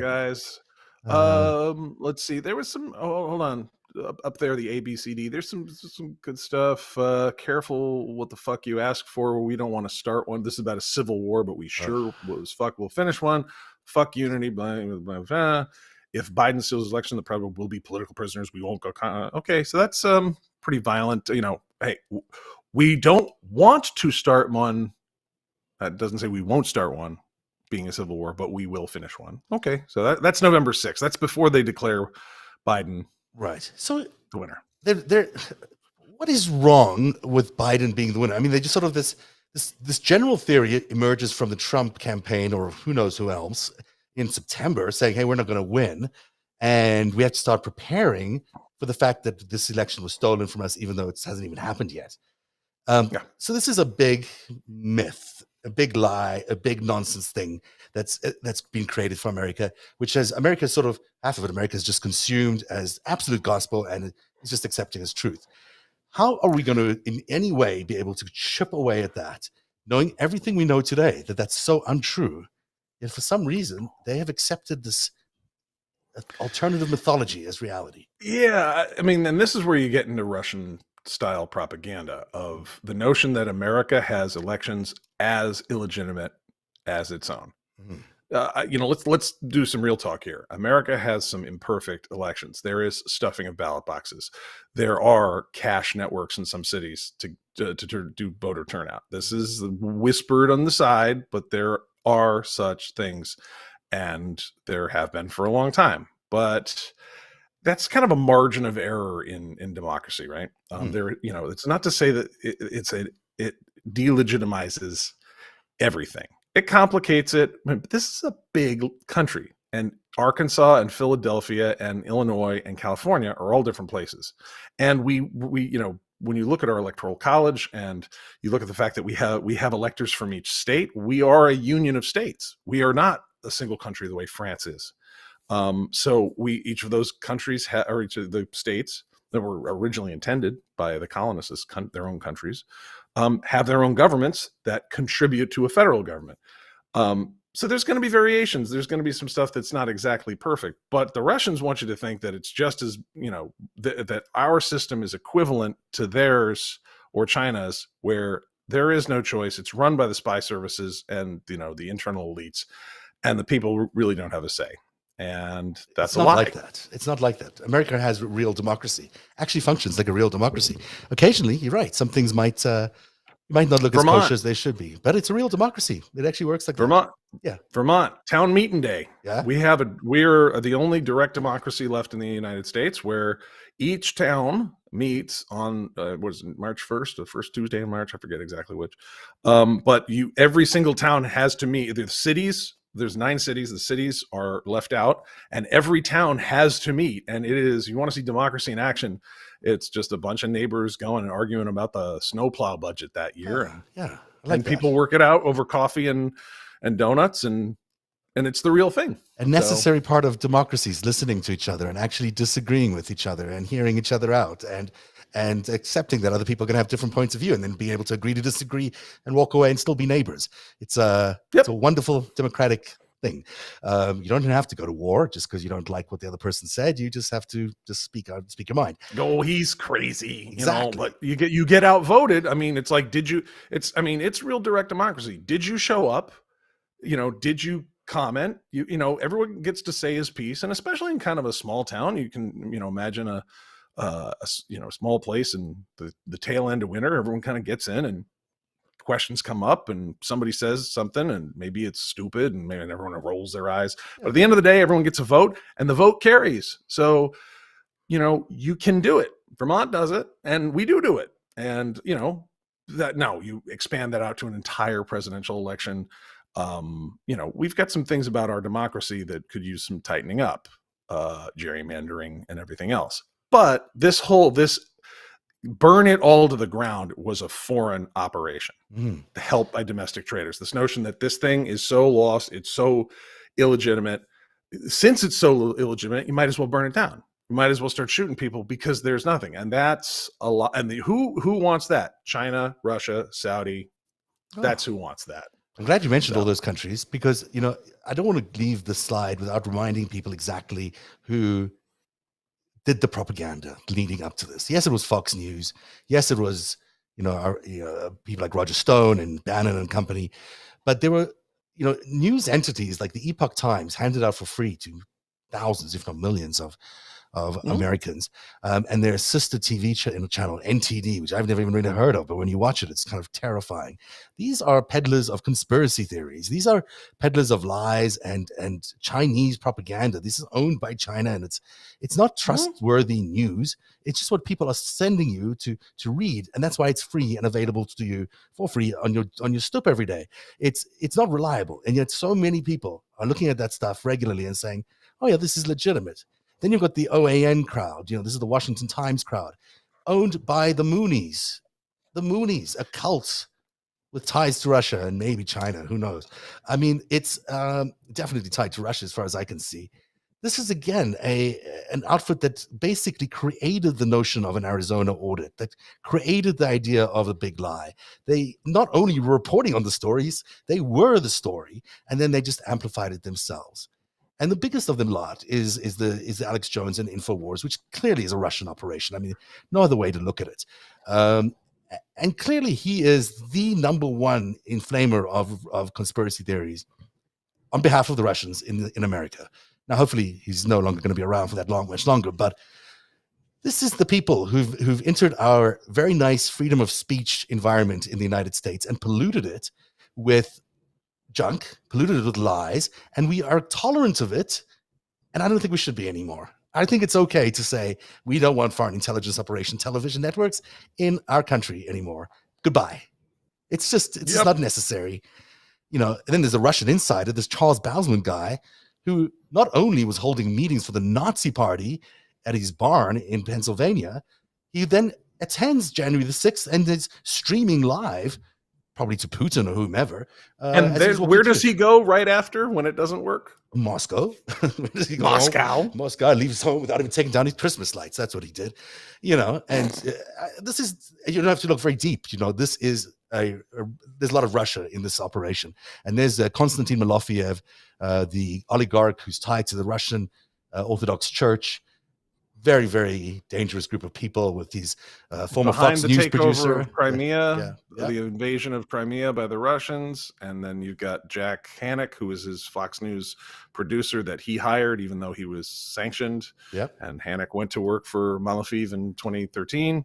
Speaker 2: guys. Let's see. There was some. Oh, hold on. Up there, the ABCD. There's some good stuff. Careful what the fuck you ask for. We don't want to start one. This is about a civil war, but we sure as fuck will finish one. Fuck unity. Blah, blah, blah. If Biden steals his election, the president will be political prisoners. We won't go. Okay, so that's pretty violent. You know, hey, we don't want to start one. That doesn't say we won't start one, being a civil war, but we will finish one. Okay, so that's November 6th. That's before they declare Biden
Speaker 1: so
Speaker 2: the winner.
Speaker 1: What is wrong with Biden being the winner? I mean, they just sort of this general theory emerges from the Trump campaign, or who knows who else, in September, saying, hey, we're not going to win, and we have to start preparing for the fact that this election was stolen from us, even though it hasn't even happened yet. So this is a big myth, a big lie, a big nonsense thing that's been created for America, which has America sort of, half of it, America is just consumed as absolute gospel, and it's just accepting as truth. How are we going to in any way be able to chip away at that, knowing everything we know today, that's so untrue, yet for some reason they have accepted this alternative mythology as reality?
Speaker 2: Yeah, I mean, and this is where you get into Russian style propaganda of the notion that America has elections as illegitimate as its own. You know, let's do some real talk here. America has some imperfect elections. There is stuffing of ballot boxes. There are cash networks in some cities to do voter turnout. This is whispered on the side, but there are such things, and there have been for a long time. But that's kind of a margin of error in democracy, right? There, you know, it's not to say that it delegitimizes everything. It complicates it. But this is a big country, and Arkansas and Philadelphia and Illinois and California are all different places. And we you know, when you look at our electoral college and you look at the fact that we have electors from each state, we are a union of states. We are not a single country the way France is. So each of those countries or each of the states that were originally intended by the colonists as their own countries, have their own governments that contribute to a federal government. So there's going to be variations. There's going to be some stuff that's not exactly perfect, but the Russians want you to think that it's just as, you know, that our system is equivalent to theirs or China's, where there is no choice. It's run by the spy services and, you know, the internal elites, and the people really don't have a say. And that's a lie.
Speaker 1: Like that. It's not like that. America has real democracy. Actually functions like a real democracy. Occasionally, you're right. Some things might You might not look as
Speaker 2: Vermont.
Speaker 1: kosher as they should be, but it's a real democracy. It actually works like
Speaker 2: Vermont.
Speaker 1: Yeah.
Speaker 2: Vermont, town meeting day.
Speaker 1: Yeah.
Speaker 2: We're the only direct democracy left in the United States where each town meets on what is it, March 1st, the first Tuesday in March, I forget exactly which. But every single town has to meet. The cities, there's 9 cities, the cities are left out, and every town has to meet. And it is, you want to see democracy in action, it's just a bunch of neighbors going and arguing about the snowplow budget that year.
Speaker 1: Yeah.
Speaker 2: And people work it out over coffee and donuts, and it's the real thing.
Speaker 1: A necessary part of democracy is listening to each other and actually disagreeing with each other and hearing each other out and accepting that other people are going to have different points of view, and then being able to agree to disagree and walk away and still be neighbors. It's a wonderful democratic thing. You don't have to go to war just because you don't like what the other person said. You just have to just speak out, speak your mind.
Speaker 2: Oh, he's crazy.
Speaker 1: Exactly.
Speaker 2: But you get outvoted. I mean, it's like, it's real direct democracy. Did you show up? Did you comment? Everyone gets to say his piece, and especially in kind of a small town, you can imagine a small place in the tail end of winter. Everyone kind of gets in, and questions come up, and somebody says something, and maybe it's stupid, and maybe everyone rolls their eyes. But at the end of the day, everyone gets a vote, and the vote carries. So you can do it. Vermont does it, and we do it. And that now you expand that out to an entire presidential election. We've got some things about our democracy that could use some tightening up, gerrymandering and everything else. But this burn it all to the ground was a foreign operation, helped by domestic traders. This notion that this thing is so lost, it's so illegitimate. Since it's so illegitimate, you might as well burn it down. You might as well start shooting people because there's nothing. And that's a lot. And who wants that? China, Russia, Saudi. That's who wants that.
Speaker 1: I'm glad you mentioned all those countries, because, I don't want to leave the slide without reminding people exactly who did the propaganda leading up to this. Yes, it was Fox News. Yes, it was, people like Roger Stone and Bannon and company. But there were, news entities like the Epoch Times handed out for free to thousands, if not millions of Americans, and their sister TV channel NTD, which I've never even really heard of, but when you watch it, it's kind of terrifying. These are peddlers of conspiracy theories. These are peddlers of lies and Chinese propaganda. This is owned by China, and it's not trustworthy news. It's just what people are sending you to read, and that's why it's free and available to you for free on your stoop every day. It's not reliable, and yet so many people are looking at that stuff regularly and saying, "Oh yeah, this is legitimate." Then you've got the OAN crowd. This is the Washington Times crowd, owned by the Moonies. The Moonies, a cult with ties to Russia and maybe China. Who knows? I mean, it's definitely tied to Russia as far as I can see. This is, again, an outfit that basically created the notion of an Arizona audit, that created the idea of a big lie. They not only were reporting on the stories, they were the story, and then they just amplified it themselves. And the biggest of them lot is the Alex Jones and InfoWars, which clearly is a Russian operation. I mean, no other way to look at it. And clearly he is the number one inflamer of conspiracy theories on behalf of the Russians in America. Now, hopefully he's no longer going to be around for that much longer, but this is the people who've entered our very nice freedom of speech environment in the United States and polluted it with junk, polluted it with lies, and we are tolerant of it, and I don't think we should be anymore. I think it's okay to say we don't want foreign intelligence operation television networks in our country anymore. Goodbye. It's just not necessary. And then there's a Russian insider, this Charles Bausman guy, who not only was holding meetings for the Nazi party at his barn in Pennsylvania, he then attends January the 6th and is streaming live, probably to Putin or whomever.
Speaker 2: And where does he go right after when it doesn't work?
Speaker 1: Moscow.
Speaker 2: Moscow
Speaker 1: Leaves home without even taking down his Christmas lights. That's what he did. And this is, you don't have to look very deep. This is there's a lot of Russia in this operation. And there's Konstantin Malofeyev, the oligarch who's tied to the Russian Orthodox Church. Very, very dangerous group of people with these former Fox News producer
Speaker 2: of Crimea, the invasion of Crimea by the Russians, and then you've got Jack Hannock, who is his Fox News producer that he hired, even though he was sanctioned.
Speaker 1: Yep.
Speaker 2: And Hannock went to work for Malofeyev in 2013.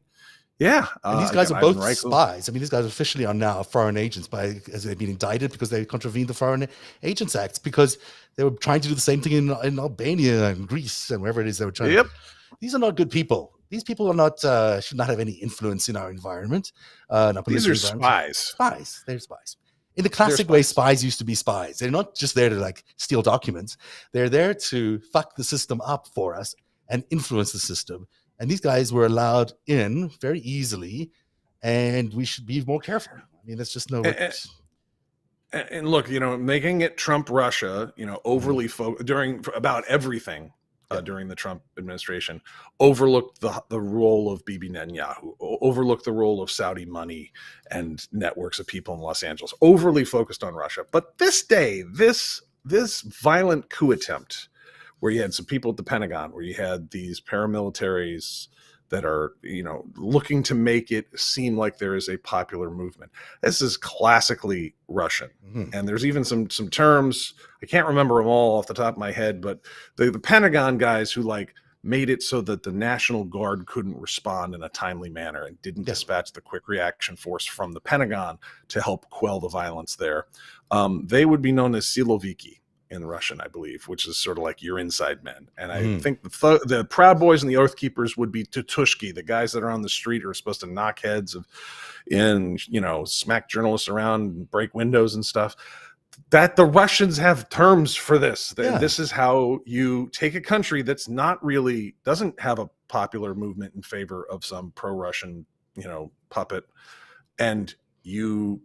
Speaker 2: Yeah.
Speaker 1: And these guys
Speaker 2: again,
Speaker 1: are both
Speaker 2: Ivan Reichl.
Speaker 1: spies. I mean, these guys officially are now foreign agents as they've been indicted because they contravened the Foreign Agents Act because they were trying to do the same thing in Albania and Greece and wherever it is they were trying.
Speaker 2: Yep.
Speaker 1: These are not good people. These people are not should not have any influence in our environment.
Speaker 2: These are spies.
Speaker 1: Spies. They're spies. In the classic way, spies used to be spies. They're not just there to like steal documents. They're there to fuck the system up for us and influence the system. And these guys were allowed in very easily, and we should be more careful. I mean, that's just no.
Speaker 2: And look, making it Trump Russia, overly during about everything during the Trump administration, overlooked the role of Bibi Netanyahu, overlooked the role of Saudi money and networks of people in Los Angeles, overly focused on Russia. But this day, this violent coup attempt, where you had some people at the Pentagon, where you had these paramilitaries that are, looking to make it seem like there is a popular movement. This is classically Russian. Mm-hmm. And there's even some terms, I can't remember them all off the top of my head, but the Pentagon guys who made it so that the National Guard couldn't respond in a timely manner and didn't dispatch the quick reaction force from the Pentagon to help quell the violence there. They would be known as Siloviki in Russian, I believe, which is sort of like your inside men. And I think the Proud Boys and the Oath Keepers would be Tutushki, the guys that are on the street who are supposed to knock heads smack journalists around and break windows and stuff. That the Russians have terms for this. This is how you take a country that's doesn't have a popular movement in favor of some pro-Russian, puppet, and you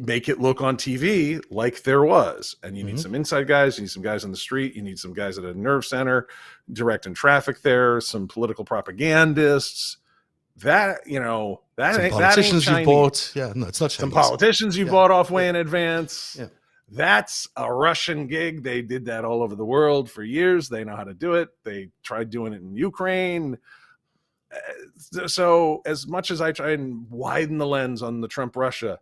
Speaker 2: make it look on TV like there was. And you need some inside guys, you need some guys on the street, you need some guys at a nerve center directing traffic there, some political propagandists. That
Speaker 1: politicians you bought. Yeah, no, it's not Chinese.
Speaker 2: Some politicians you bought off way in advance. Yeah. That's a Russian gig. They did that all over the world for years. They know how to do it. They tried doing it in Ukraine. So as much as I try and widen the lens on the Trump Russia,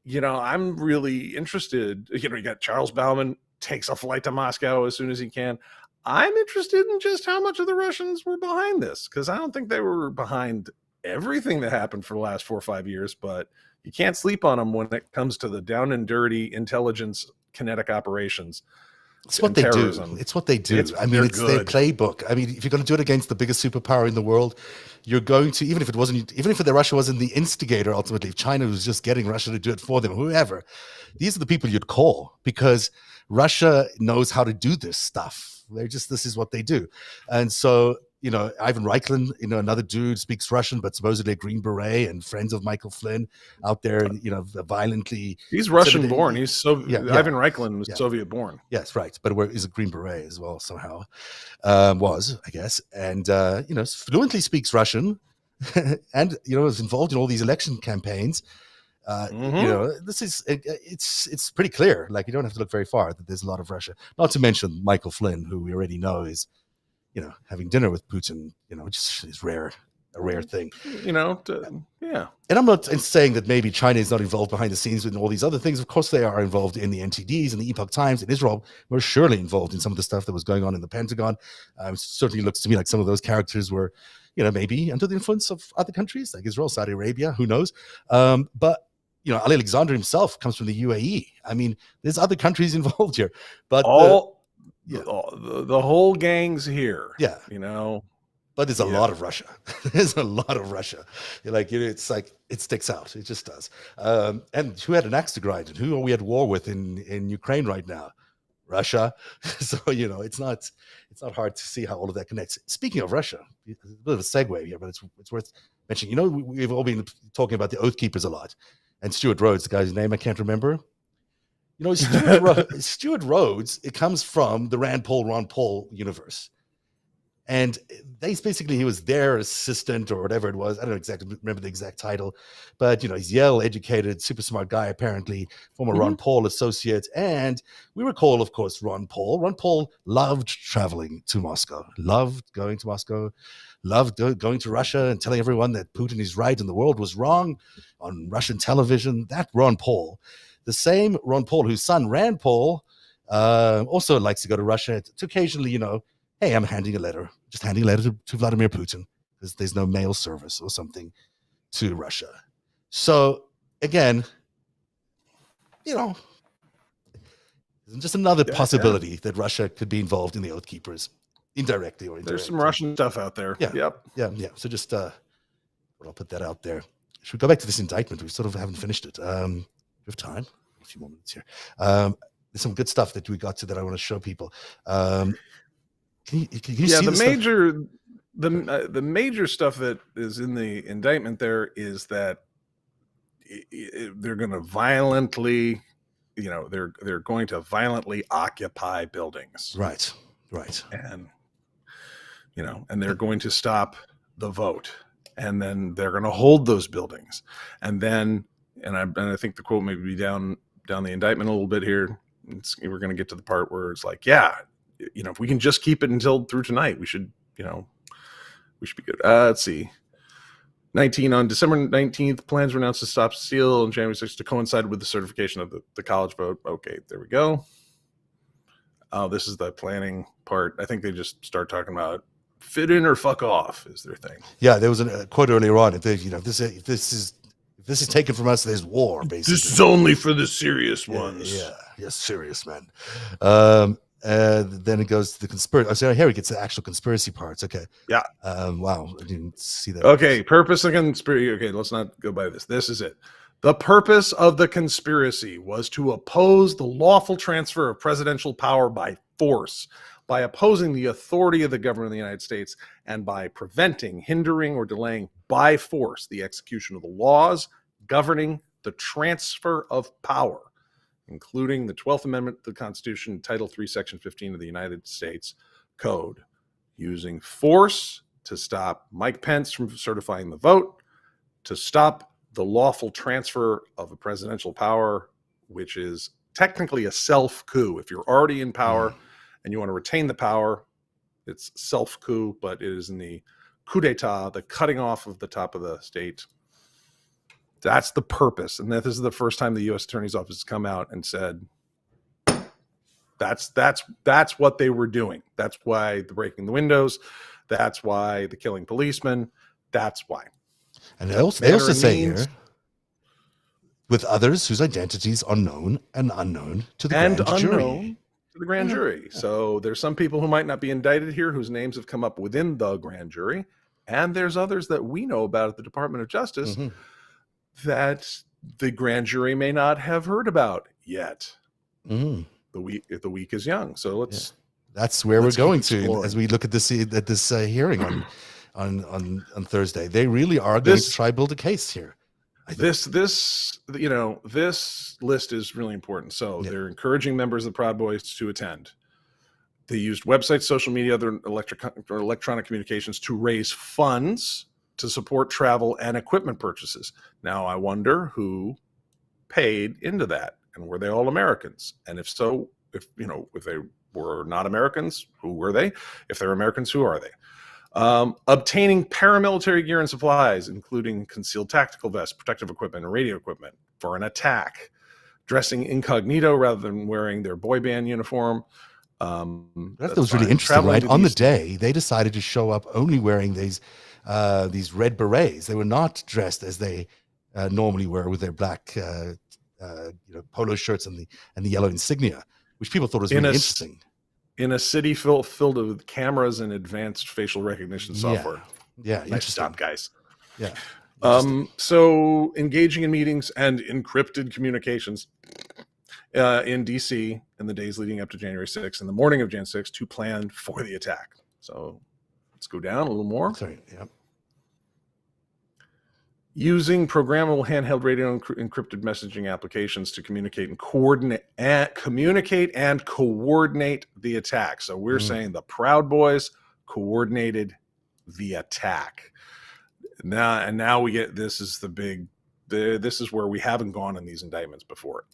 Speaker 2: I'm really interested. You got Charles Bauman takes a flight to Moscow as soon as he can. I'm interested in just how much of the Russians were behind this, because I don't think they were behind everything that happened for the last 4 or 5 years, but you can't sleep on them when it comes to the down and dirty intelligence kinetic operations.
Speaker 1: It's what they do. It's what they do. It's their playbook. I mean, if you're going to do it against the biggest superpower in the world, you're going to, even if Russia wasn't the instigator, ultimately, if China was just getting Russia to do it for them, whoever, these are the people you'd call, because Russia knows how to do this stuff. This is what they do. And so, Ivan Reichlin, another dude, speaks Russian, but supposedly a Green Beret and friends of Michael Flynn out there, violently.
Speaker 2: He's Russian born. He's Ivan Reichlin was Soviet born.
Speaker 1: Yes, right. But he's a Green Beret as well, somehow. Was, I guess. And, fluently speaks Russian and, is involved in all these election campaigns. This is, it's pretty clear. You don't have to look very far that there's a lot of Russia. Not to mention Michael Flynn, who we already know is, having dinner with Putin, just is a rare thing.
Speaker 2: Yeah.
Speaker 1: And I'm not saying that maybe China is not involved behind the scenes with all these other things. Of course, they are involved in the NTDs and the Epoch Times, and Israel were surely involved in some of the stuff that was going on in the Pentagon. Certainly looks to me like some of those characters were, maybe under the influence of other countries like Israel, Saudi Arabia, who knows? But Ali Alexander himself comes from the UAE. I mean, there's other countries involved here, but
Speaker 2: the whole gang's here.
Speaker 1: Yeah, but there's a lot of Russia. There's a lot of Russia. It's like it sticks out. It just does. And who had an axe to grind? And who are we at war with in Ukraine right now? Russia. So it's not hard to see how all of that connects. Speaking of Russia, it's a bit of a segue here, but it's worth mentioning. We've all been talking about the Oath Keepers a lot. And Stuart Rhodes, the guy's name I can't remember. Stuart Rhodes, it comes from the Ron Paul universe. And he was their assistant or whatever it was. I don't exactly remember the exact title, but he's Yale-educated, super smart guy, apparently, former Ron Paul associate. And we recall, of course, Ron Paul. Ron Paul loved traveling to Moscow, loved going to Moscow, loved going to Russia and telling everyone that Putin is right and the world was wrong on Russian television. That Ron Paul, the same Ron Paul whose son Rand Paul also likes to go to Russia to occasionally, hey, I'm handing a letter to Vladimir Putin because there's no mail service or something. to Russia. So again, just another possibility that Russia could be involved in the Oath Keepers, indirectly or indirectly.
Speaker 2: There's some Russian stuff out there.
Speaker 1: Yeah.
Speaker 2: Yep.
Speaker 1: Yeah. So just I'll put that out there. Should we go back to this indictment? We sort of haven't finished it. We have time. A few more minutes here. There's some good stuff that we got to that I want to show people. Can you see
Speaker 2: the major stuff that is in the indictment there is that they're going to violently, they're going to violently occupy buildings.
Speaker 1: Right.
Speaker 2: And, and they're going to stop the vote, and then they're going to hold those buildings. And then, and I think the quote may be down the indictment a little bit here. We're going to get to the part where it's like, if we can just keep it until through tonight, we should be good. Let's see. 19 on December 19th, plans were announced to stop steal on January 6th to coincide with the certification of the college vote. Okay, there we go. Oh, this is the planning part. I think they just start talking about fit in or fuck off is their thing.
Speaker 1: Yeah, there was a quote earlier on. If this is taken from us, there's war. Basically,
Speaker 2: this is only for the serious ones.
Speaker 1: Yeah, serious man. Then it goes to the conspiracy. Oh, so here it gets the actual conspiracy parts. Okay.
Speaker 2: Yeah.
Speaker 1: Wow, I didn't see that.
Speaker 2: Okay, purpose of conspiracy. Okay, let's not go by this. This is it. The purpose of the conspiracy was to oppose the lawful transfer of presidential power by force, by opposing the authority of the government of the United States, and by preventing, hindering, or delaying by force the execution of the laws governing the transfer of power, including the 12th Amendment to the Constitution, Title III, Section 15 of the United States Code, using force to stop Mike Pence from certifying the vote, to stop the lawful transfer of a presidential power, which is technically a self-coup. If you're already in power and you want to retain the power, it's self-coup, but it is in the coup d'etat, the cutting off of the top of the state. That's the purpose. And this is the first time the U.S. Attorney's Office has come out and said, that's what they were doing. That's why the breaking the windows. That's why the killing policemen. That's why.
Speaker 1: And they also say here, with others whose identities are known and unknown to the grand jury.
Speaker 2: To the grand jury. So there's some people who might not be indicted here whose names have come up within the grand jury. And there's others that we know about at the Department of Justice that the grand jury may not have heard about yet. The week is young. So
Speaker 1: that's where we're going to as we look at this hearing on Thursday. They really are going to try build a case here.
Speaker 2: This list is really important. So they're encouraging members of the Proud Boys to attend. They used websites, social media, other electronic communications to raise funds to support travel and equipment purchases. Now, I wonder who paid into that, and were they all Americans? And if so, if they were not Americans, who were they? If they're Americans, who are they? Obtaining paramilitary gear and supplies, including concealed tactical vests, protective equipment, and radio equipment for an attack. Dressing incognito rather than wearing their boy band uniform.
Speaker 1: That was really interesting, right? On the day, they decided to show up only wearing these red berets. They were not dressed as they normally were with their black polo shirts and the yellow insignia, which people thought was really interesting.
Speaker 2: In a city filled with cameras and advanced facial recognition software.
Speaker 1: Yeah,
Speaker 2: nice job, guys.
Speaker 1: Yeah.
Speaker 2: So engaging in meetings and encrypted communications in DC in the days leading up to January 6th and the morning of Jan 6th to plan for the attack. So let's go down a little more.
Speaker 1: Sorry. Yeah.
Speaker 2: Using programmable handheld radio and encrypted messaging applications to communicate and coordinate the attack. So we're saying the Proud Boys coordinated the attack. Now we get, this is this is where we haven't gone in these indictments before.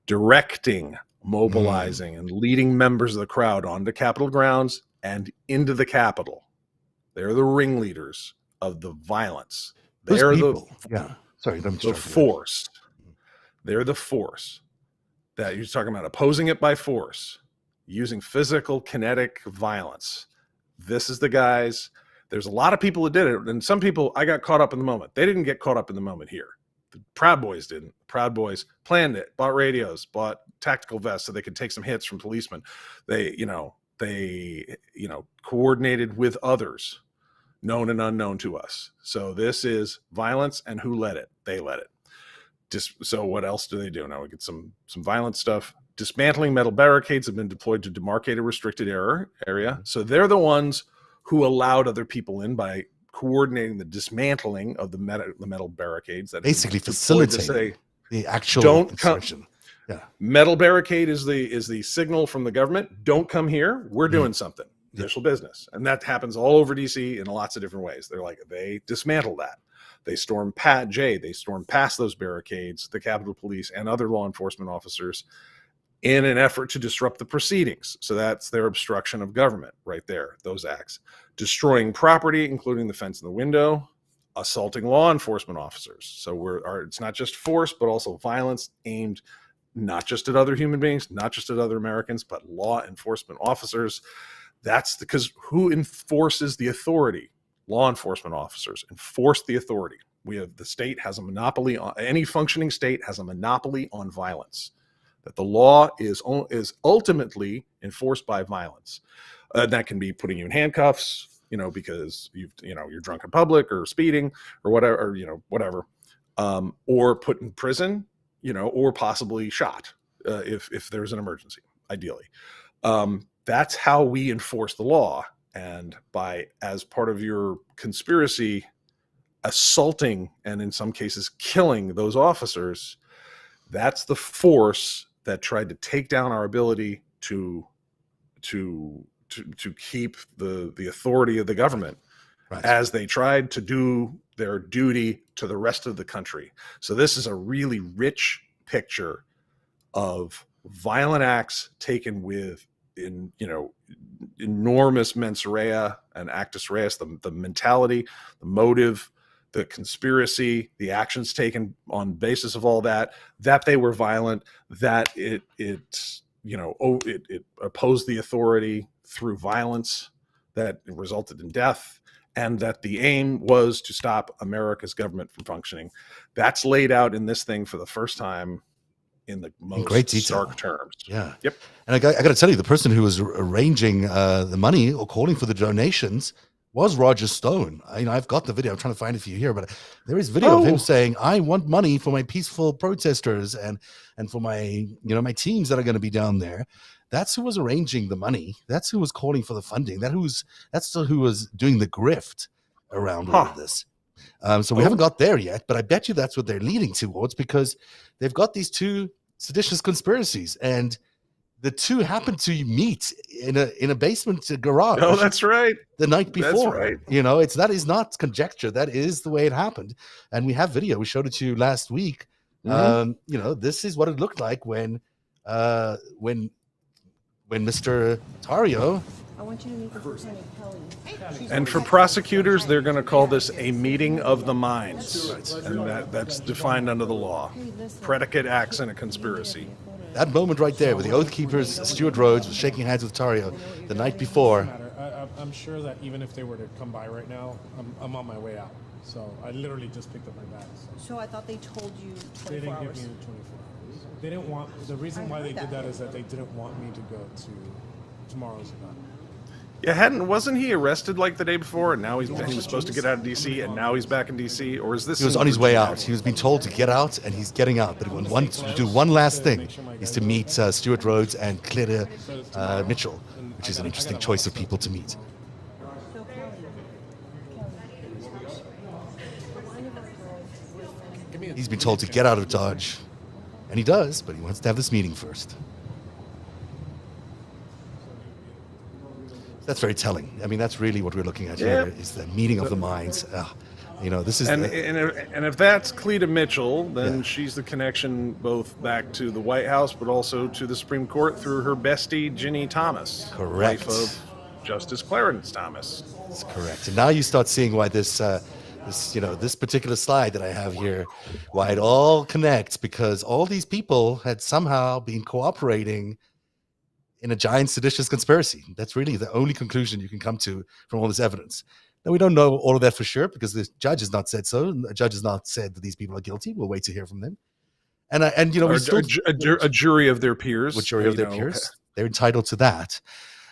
Speaker 2: Directing, mobilizing, and leading members of the crowd onto Capitol grounds and into the Capitol. They're the ringleaders of the violence. They're the force. They're the force that you're talking about, opposing it by force, using physical kinetic violence. This is the guys There's a lot of people that did it, and some people, I got caught up in the moment. They didn't get caught up in the moment here. The Proud Boys didn't. Proud Boys planned it, bought radios, bought tactical vests so they could take some hits from policemen. They coordinated with others, known and unknown to us. So this is violence, and who led it? They led it. So what else do they do? Now we get some violent stuff. Dismantling metal barricades have been deployed to demarcate a restricted area. So they're the ones who allowed other people in by coordinating the dismantling of the metal barricades. That
Speaker 1: basically facilitating the actual
Speaker 2: don't
Speaker 1: construction.
Speaker 2: Yeah, metal barricade is the signal from the government. Don't come here. We're doing something. Official business, and that happens all over DC in lots of different ways. They dismantle that. They storm They storm past those barricades, the Capitol Police and other law enforcement officers, in an effort to disrupt the proceedings. So that's their obstruction of government right there, those acts. Destroying property, including the fence and the window, assaulting law enforcement officers. So it's not just force, but also violence aimed not just at other human beings, not just at other Americans, but law enforcement officers. That's because who enforces the authority? Law enforcement officers enforce the authority. The state has a monopoly on, any functioning state has a monopoly on violence. That the law is ultimately enforced by violence. That can be putting you in handcuffs, because you're drunk in public or speeding or whatever, or put in prison, or possibly shot if there's an emergency, ideally. That's how we enforce the law. And as part of your conspiracy, assaulting and in some cases killing those officers, that's the force that tried to take down our ability to keep the authority of the government, right, as they tried to do their duty to the rest of the country. So this is a really rich picture of violent acts taken in enormous mens rea and actus reus, the mentality, the motive, the conspiracy, the actions taken on basis of all that they were violent, that it opposed the authority through violence that resulted in death, and that the aim was to stop America's government from functioning. That's laid out in this thing for the first time in the most
Speaker 1: great detail.
Speaker 2: stark terms.
Speaker 1: Yeah.
Speaker 2: Yep.
Speaker 1: And I got to tell you, the person who was arranging the money or calling for the donations was Roger Stone. I've got the video. I'm trying to find it for you here, but there is video of him saying, "I want money for my peaceful protesters and for my my teams that are going to be down there." That's who was arranging the money. That's who was calling for the funding. That's who was doing the grift around all of this. So we haven't got there yet, but I bet you that's what they're leading towards, because they've got these two seditious conspiracies, and the two happen to meet in a basement garage.
Speaker 2: Oh, that's right.
Speaker 1: The night before.
Speaker 2: That's right.
Speaker 1: That is not conjecture. That is the way it happened. And we have video. We showed it to you last week.
Speaker 2: Mm-hmm.
Speaker 1: This is what it looked like when Mr. Tario.
Speaker 3: I want you to meet the Lieutenant Kelly.
Speaker 2: And for prosecutors, they're going to call this a meeting of the minds. And that's defined under the law. Predicate acts in a conspiracy.
Speaker 1: That moment right there with the Oath Keepers, Stuart Rhodes was shaking hands with Tario the night before.
Speaker 4: I'm sure that even if they were to come by right now, I'm on my way out. So I literally just picked up my bags.
Speaker 3: So I thought they told you 24
Speaker 4: They didn't
Speaker 3: hours.
Speaker 4: give me 24 hours. They didn't want, the reason why they did that is that they didn't want me to go to tomorrow's event.
Speaker 2: Yeah, wasn't he arrested like the day before, and now he was supposed to get out of D.C., and now he's back in D.C., or is this?
Speaker 1: He was on his way out. He was being told to get out, and he's getting out. But he wants to do one last thing, is to meet Stuart Rhodes and Claire Mitchell, which is an interesting choice of people to meet.
Speaker 3: So Kelly,
Speaker 1: He's been told to get out of Dodge, and he does, but he wants to have this meeting first. That's very telling. I mean, that's really what we're looking at here, is the meeting of the minds. This is...
Speaker 2: And if that's Cleta Mitchell, then she's the connection both back to the White House, but also to the Supreme Court through her bestie, Ginny Thomas.
Speaker 1: Correct.
Speaker 2: Wife of Justice Clarence Thomas.
Speaker 1: That's correct. And now you start seeing why this particular slide that I have here, why it all connects, because all these people had somehow been cooperating in a giant seditious conspiracy. That's really the only conclusion you can come to from all this evidence. Now, we don't know all of that for sure because the judge has not said so. The judge has not said that these people are guilty. We'll wait to hear from them. And
Speaker 2: Or
Speaker 1: we still
Speaker 2: a jury of their peers.
Speaker 1: with jury of their peers. They're entitled to that.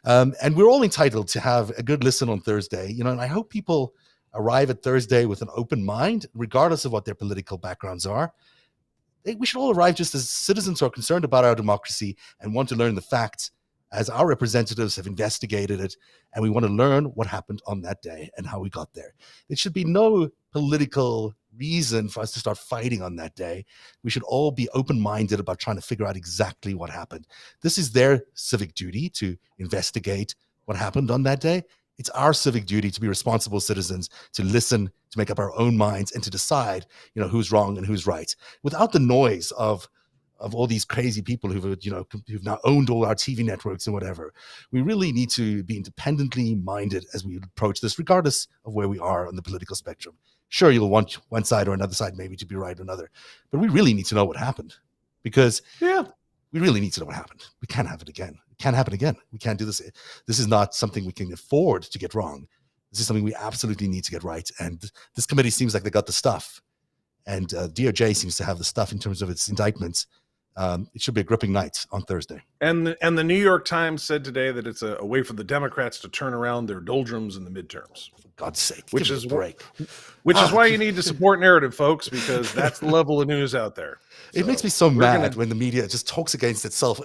Speaker 1: And we're all entitled to have a good listen on Thursday. And I hope people arrive at Thursday with an open mind, regardless of what their political backgrounds are. We should all arrive just as citizens who are concerned about our democracy and want to learn the facts as our representatives have investigated it, and we want to learn what happened on that day and how we got there. There should be no political reason for us to start fighting on that day. We should all be open-minded about trying to figure out exactly what happened. This is their civic duty to investigate what happened on that day. It's our civic duty to be responsible citizens, to listen, to make up our own minds, and to decide, who's wrong and who's right, without the noise of all these crazy people who've now owned all our TV networks and whatever. We really need to be independently minded as we approach this, regardless of where we are on the political spectrum. Sure, you'll want one side or another side maybe to be right or another, but we really need to know what happened, because we really need to know what happened. We can't have it again. It can't happen again. We can't do this. This is not something we can afford to get wrong. This is something we absolutely need to get right. And this committee seems like they got the stuff. And DOJ seems to have the stuff in terms of its indictments. It should be a gripping night on Thursday.
Speaker 2: And the New York Times said today that it's a way for the Democrats to turn around their doldrums in the midterms.
Speaker 1: For God's sake,
Speaker 2: which
Speaker 1: give
Speaker 2: is
Speaker 1: me a break.
Speaker 2: Which is why you need to support narrative, folks, because that's the level of news out there.
Speaker 1: It makes me so mad when the media just talks against itself,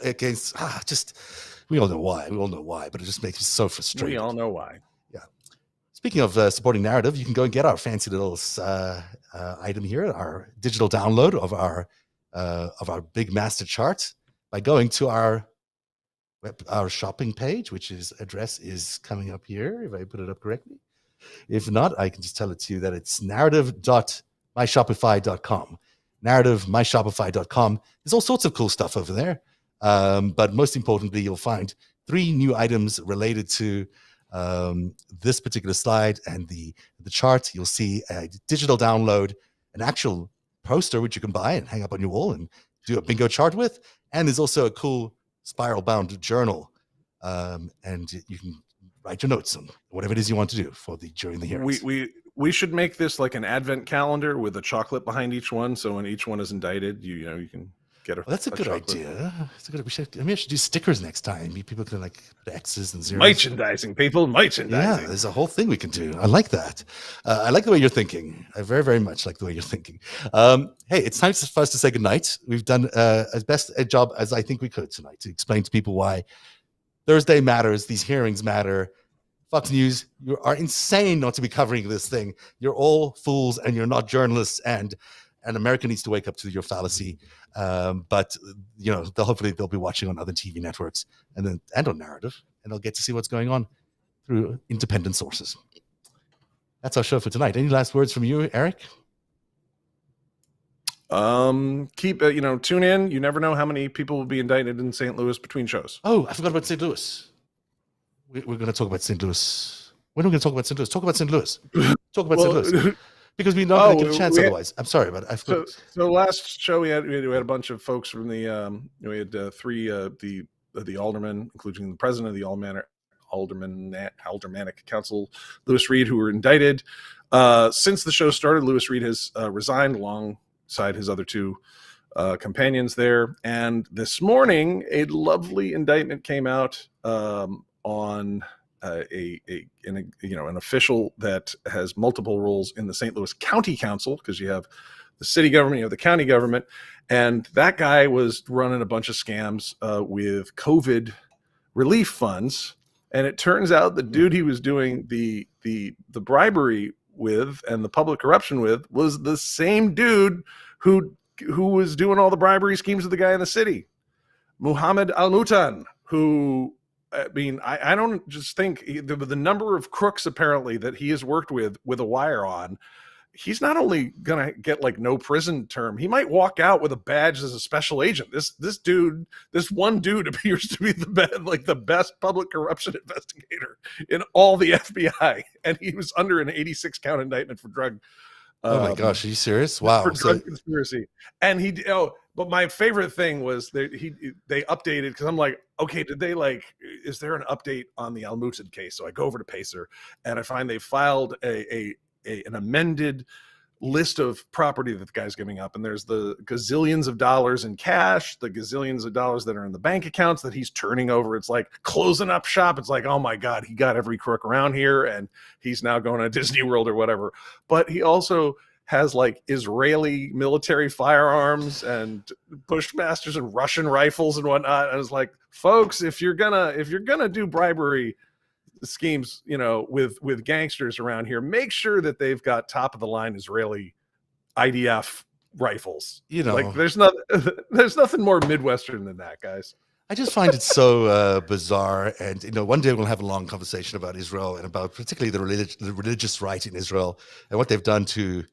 Speaker 1: we all know why. We all know why, but it just makes me so frustrated.
Speaker 2: We all know why.
Speaker 1: Yeah. Speaking of supporting narrative, you can go and get our fancy little item here, our digital download of our big master chart by going to our shopping page, which address is coming up here, if I put it up correctly. If not, I can just tell it to you that it's narrative.myshopify.com. Narrative.myshopify.com. There's all sorts of cool stuff over there. But most importantly, you'll find 3 new items related to this particular slide and the chart. You'll see a digital download, an actual poster which you can buy and hang up on your wall and do a bingo chart with. And there's also a cool spiral-bound journal, and you can write your notes on whatever it is you want to do during the hearings.
Speaker 2: We should make this like an advent calendar with a chocolate behind each one. So when each one is indicted, you can get
Speaker 1: that's a good chocolate idea. It's a good. I should do stickers next time. People can put X's and zeros.
Speaker 2: Merchandising, people, merchandising.
Speaker 1: Yeah, there's a whole thing we can do. I like that. I like the way you're thinking. I very, very much like the way you're thinking. Hey, it's time for us to say goodnight. We've done as best a job as I think we could tonight to explain to people why Thursday matters. These hearings matter. Fox News, you are insane not to be covering this thing. You're all fools and you're not journalists, and America needs to wake up to your fallacy. But hopefully they'll be watching on other TV networks and on narrative, and they'll get to see what's going on through independent sources. That's our show for tonight. Any last words from you, Eric?
Speaker 2: Keep tune in. You never know how many people will be indicted in St. Louis between shows.
Speaker 1: Oh, I forgot about St. Louis. We're going to talk about St. Louis. When are we going to talk about St. Louis? Talk about St. Louis. Talk about St. Louis. Because we're not going to get a chance otherwise. I'm sorry, but I forgot.
Speaker 2: So last show we had a bunch of folks from the we had 3 the aldermen, including the president of the Aldermanic Council, Louis Reed, who were indicted. Since the show started, Louis Reed has resigned alongside his other 2 companions there. And this morning, a lovely indictment came out on an official that has multiple roles in the St. Louis County Council, because you have the city government, you have the county government, and that guy was running a bunch of scams with COVID relief funds. And it turns out the dude he was doing the bribery with and the public corruption with was the same dude who was doing all the bribery schemes with the guy in the city, Muhammad Al-Mutan, who, I mean, I don't just think the number of crooks apparently that he has worked with a wire on, he's not only going to get no prison term, he might walk out with a badge as a special agent. This one dude appears to be the best public corruption investigator in all the FBI. And he was under an 86 count indictment for drug
Speaker 1: Oh my gosh, are you serious? Wow.
Speaker 2: For
Speaker 1: So
Speaker 2: drug conspiracy. And but my favorite thing was they updated, because I'm like, okay, did they is there an update on the Al-Mutad case? So I go over to Pacer and I find they filed an amended list of property that the guy's giving up, and there's the gazillions of dollars in cash, the gazillions of dollars that are in the bank accounts that he's turning over. It's like closing up shop. It's like, oh my God, he got every crook around here, and he's now going to Disney World or whatever. But he also has like Israeli military firearms and Bushmasters and Russian rifles and whatnot. And it's like, folks, if you're gonna do bribery schemes, with gangsters around here, make sure that they've got top of the line Israeli IDF rifles. Like there's nothing more Midwestern than that, guys.
Speaker 1: I just find it so bizarre. And one day we'll have a long conversation about Israel and about particularly the religious right in Israel and what they've done to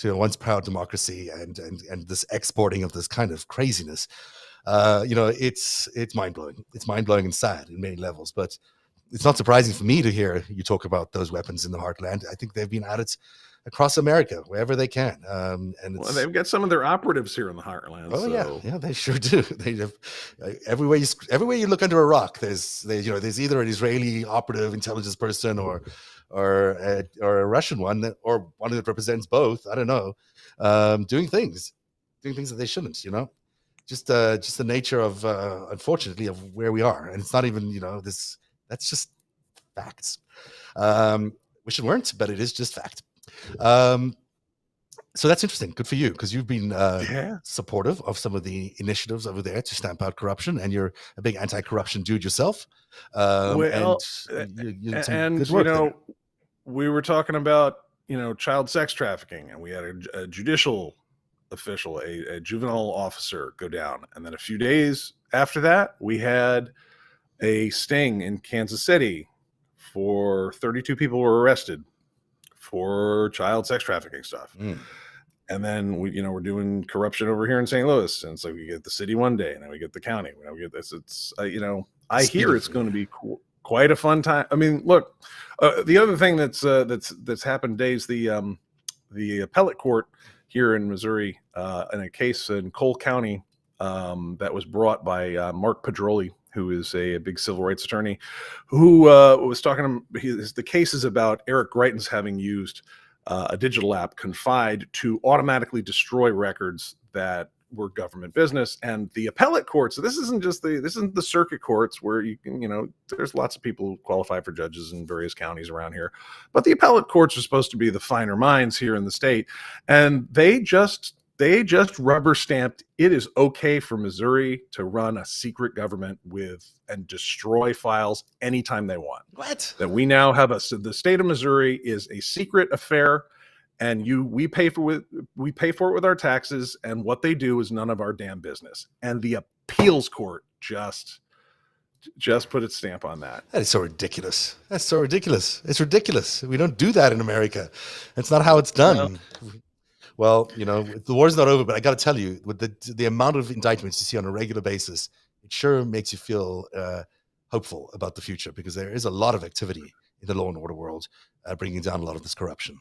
Speaker 1: a once proud democracy and this exporting of this kind of craziness. It's mind blowing. It's mind blowing and sad in many levels, but it's not surprising for me to hear you talk about those weapons in the heartland. I think they've been at it across America, wherever they can. And
Speaker 2: they've got some of their operatives here in the heartland.
Speaker 1: Oh, so. Yeah, they sure do. They have everywhere you look under a rock. There's either an Israeli operative intelligence person or a Russian one, or one that represents both. I don't know, doing things that they shouldn't. Just the nature of unfortunately of where we are, and it's not even this. That's just facts. Wish it weren't, but it is just fact. So that's interesting. Good for you, because you've been supportive of some of the initiatives over there to stamp out corruption, and you're a big anti-corruption dude yourself.
Speaker 2: We were talking about child sex trafficking, and we had a judicial official, a juvenile officer, go down, and then a few days after that, we had a sting in Kansas City for 32 people were arrested for child sex trafficking stuff. And then we're doing corruption over here in St. Louis, and so we get the city one day, and then we get the county. We get this. It's I hear it's going to be quite a fun time. I mean, look, the other thing that's happened today is the appellate court here in Missouri in a case in Cole County that was brought by Mark Pedroli, who is a big civil rights attorney, who was talking. The case is about Eric Greitens having used a digital app, Confide, to automatically destroy records that were government business. And the appellate courts, so this isn't the circuit courts where you can, there's lots of people who qualify for judges in various counties around here, but the appellate courts are supposed to be the finer minds here in the state, and they just rubber stamped it is okay for Missouri to run a secret government and destroy files anytime they want.
Speaker 1: What?
Speaker 2: That we now have the state of Missouri is a secret affair, and we pay for it with our taxes, and what they do is none of our damn business. And the appeals court just put its stamp on that.
Speaker 1: That is so ridiculous. That's so ridiculous. It's ridiculous. We don't do that in America. That's not how it's done. Well, the war's not over, but I got to tell you, with the amount of indictments you see on a regular basis, it sure makes you feel hopeful about the future, because there is a lot of activity in the law and order world, bringing down a lot of this corruption.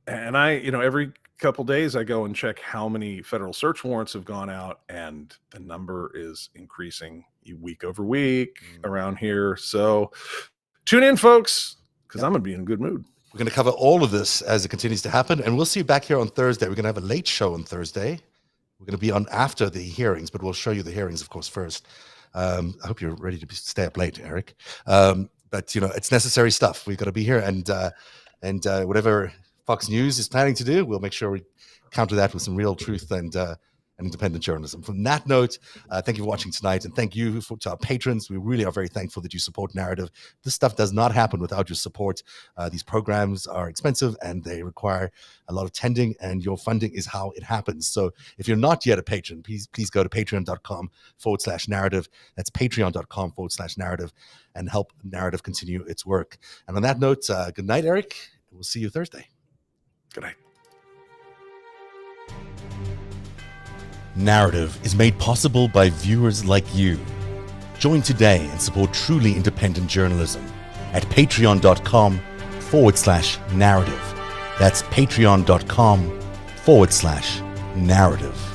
Speaker 2: And I, every couple days I go and check how many federal search warrants have gone out, and the number is increasing week over week around here. So tune in, folks, because I'm going to be in a good mood.
Speaker 1: We're going to cover all of this as it continues to happen, and we'll see you back here on Thursday. We're going to have a late show on Thursday. We're going to be on after the hearings, but we'll show you the hearings, of course, first. I hope you're ready to stay up late, Eric. But it's necessary stuff. We've got to be here, and whatever Fox News is planning to do, we'll make sure we counter that with some real truth and independent journalism. From that note, thank you for watching tonight, and thank you to our patrons. We really are very thankful that you support Narrative. This stuff does not happen without your support. These programs are expensive, and they require a lot of tending, and your funding is how it happens. So if you're not yet a patron, please go to patreon.com/narrative. That's patreon.com/narrative, and help Narrative continue its work. And on that note, good night, Eric. We'll see you Thursday.
Speaker 2: Good night.
Speaker 1: Narrative is made possible by viewers like you. Join today and support truly independent journalism at patreon.com/narrative. That's patreon.com/narrative.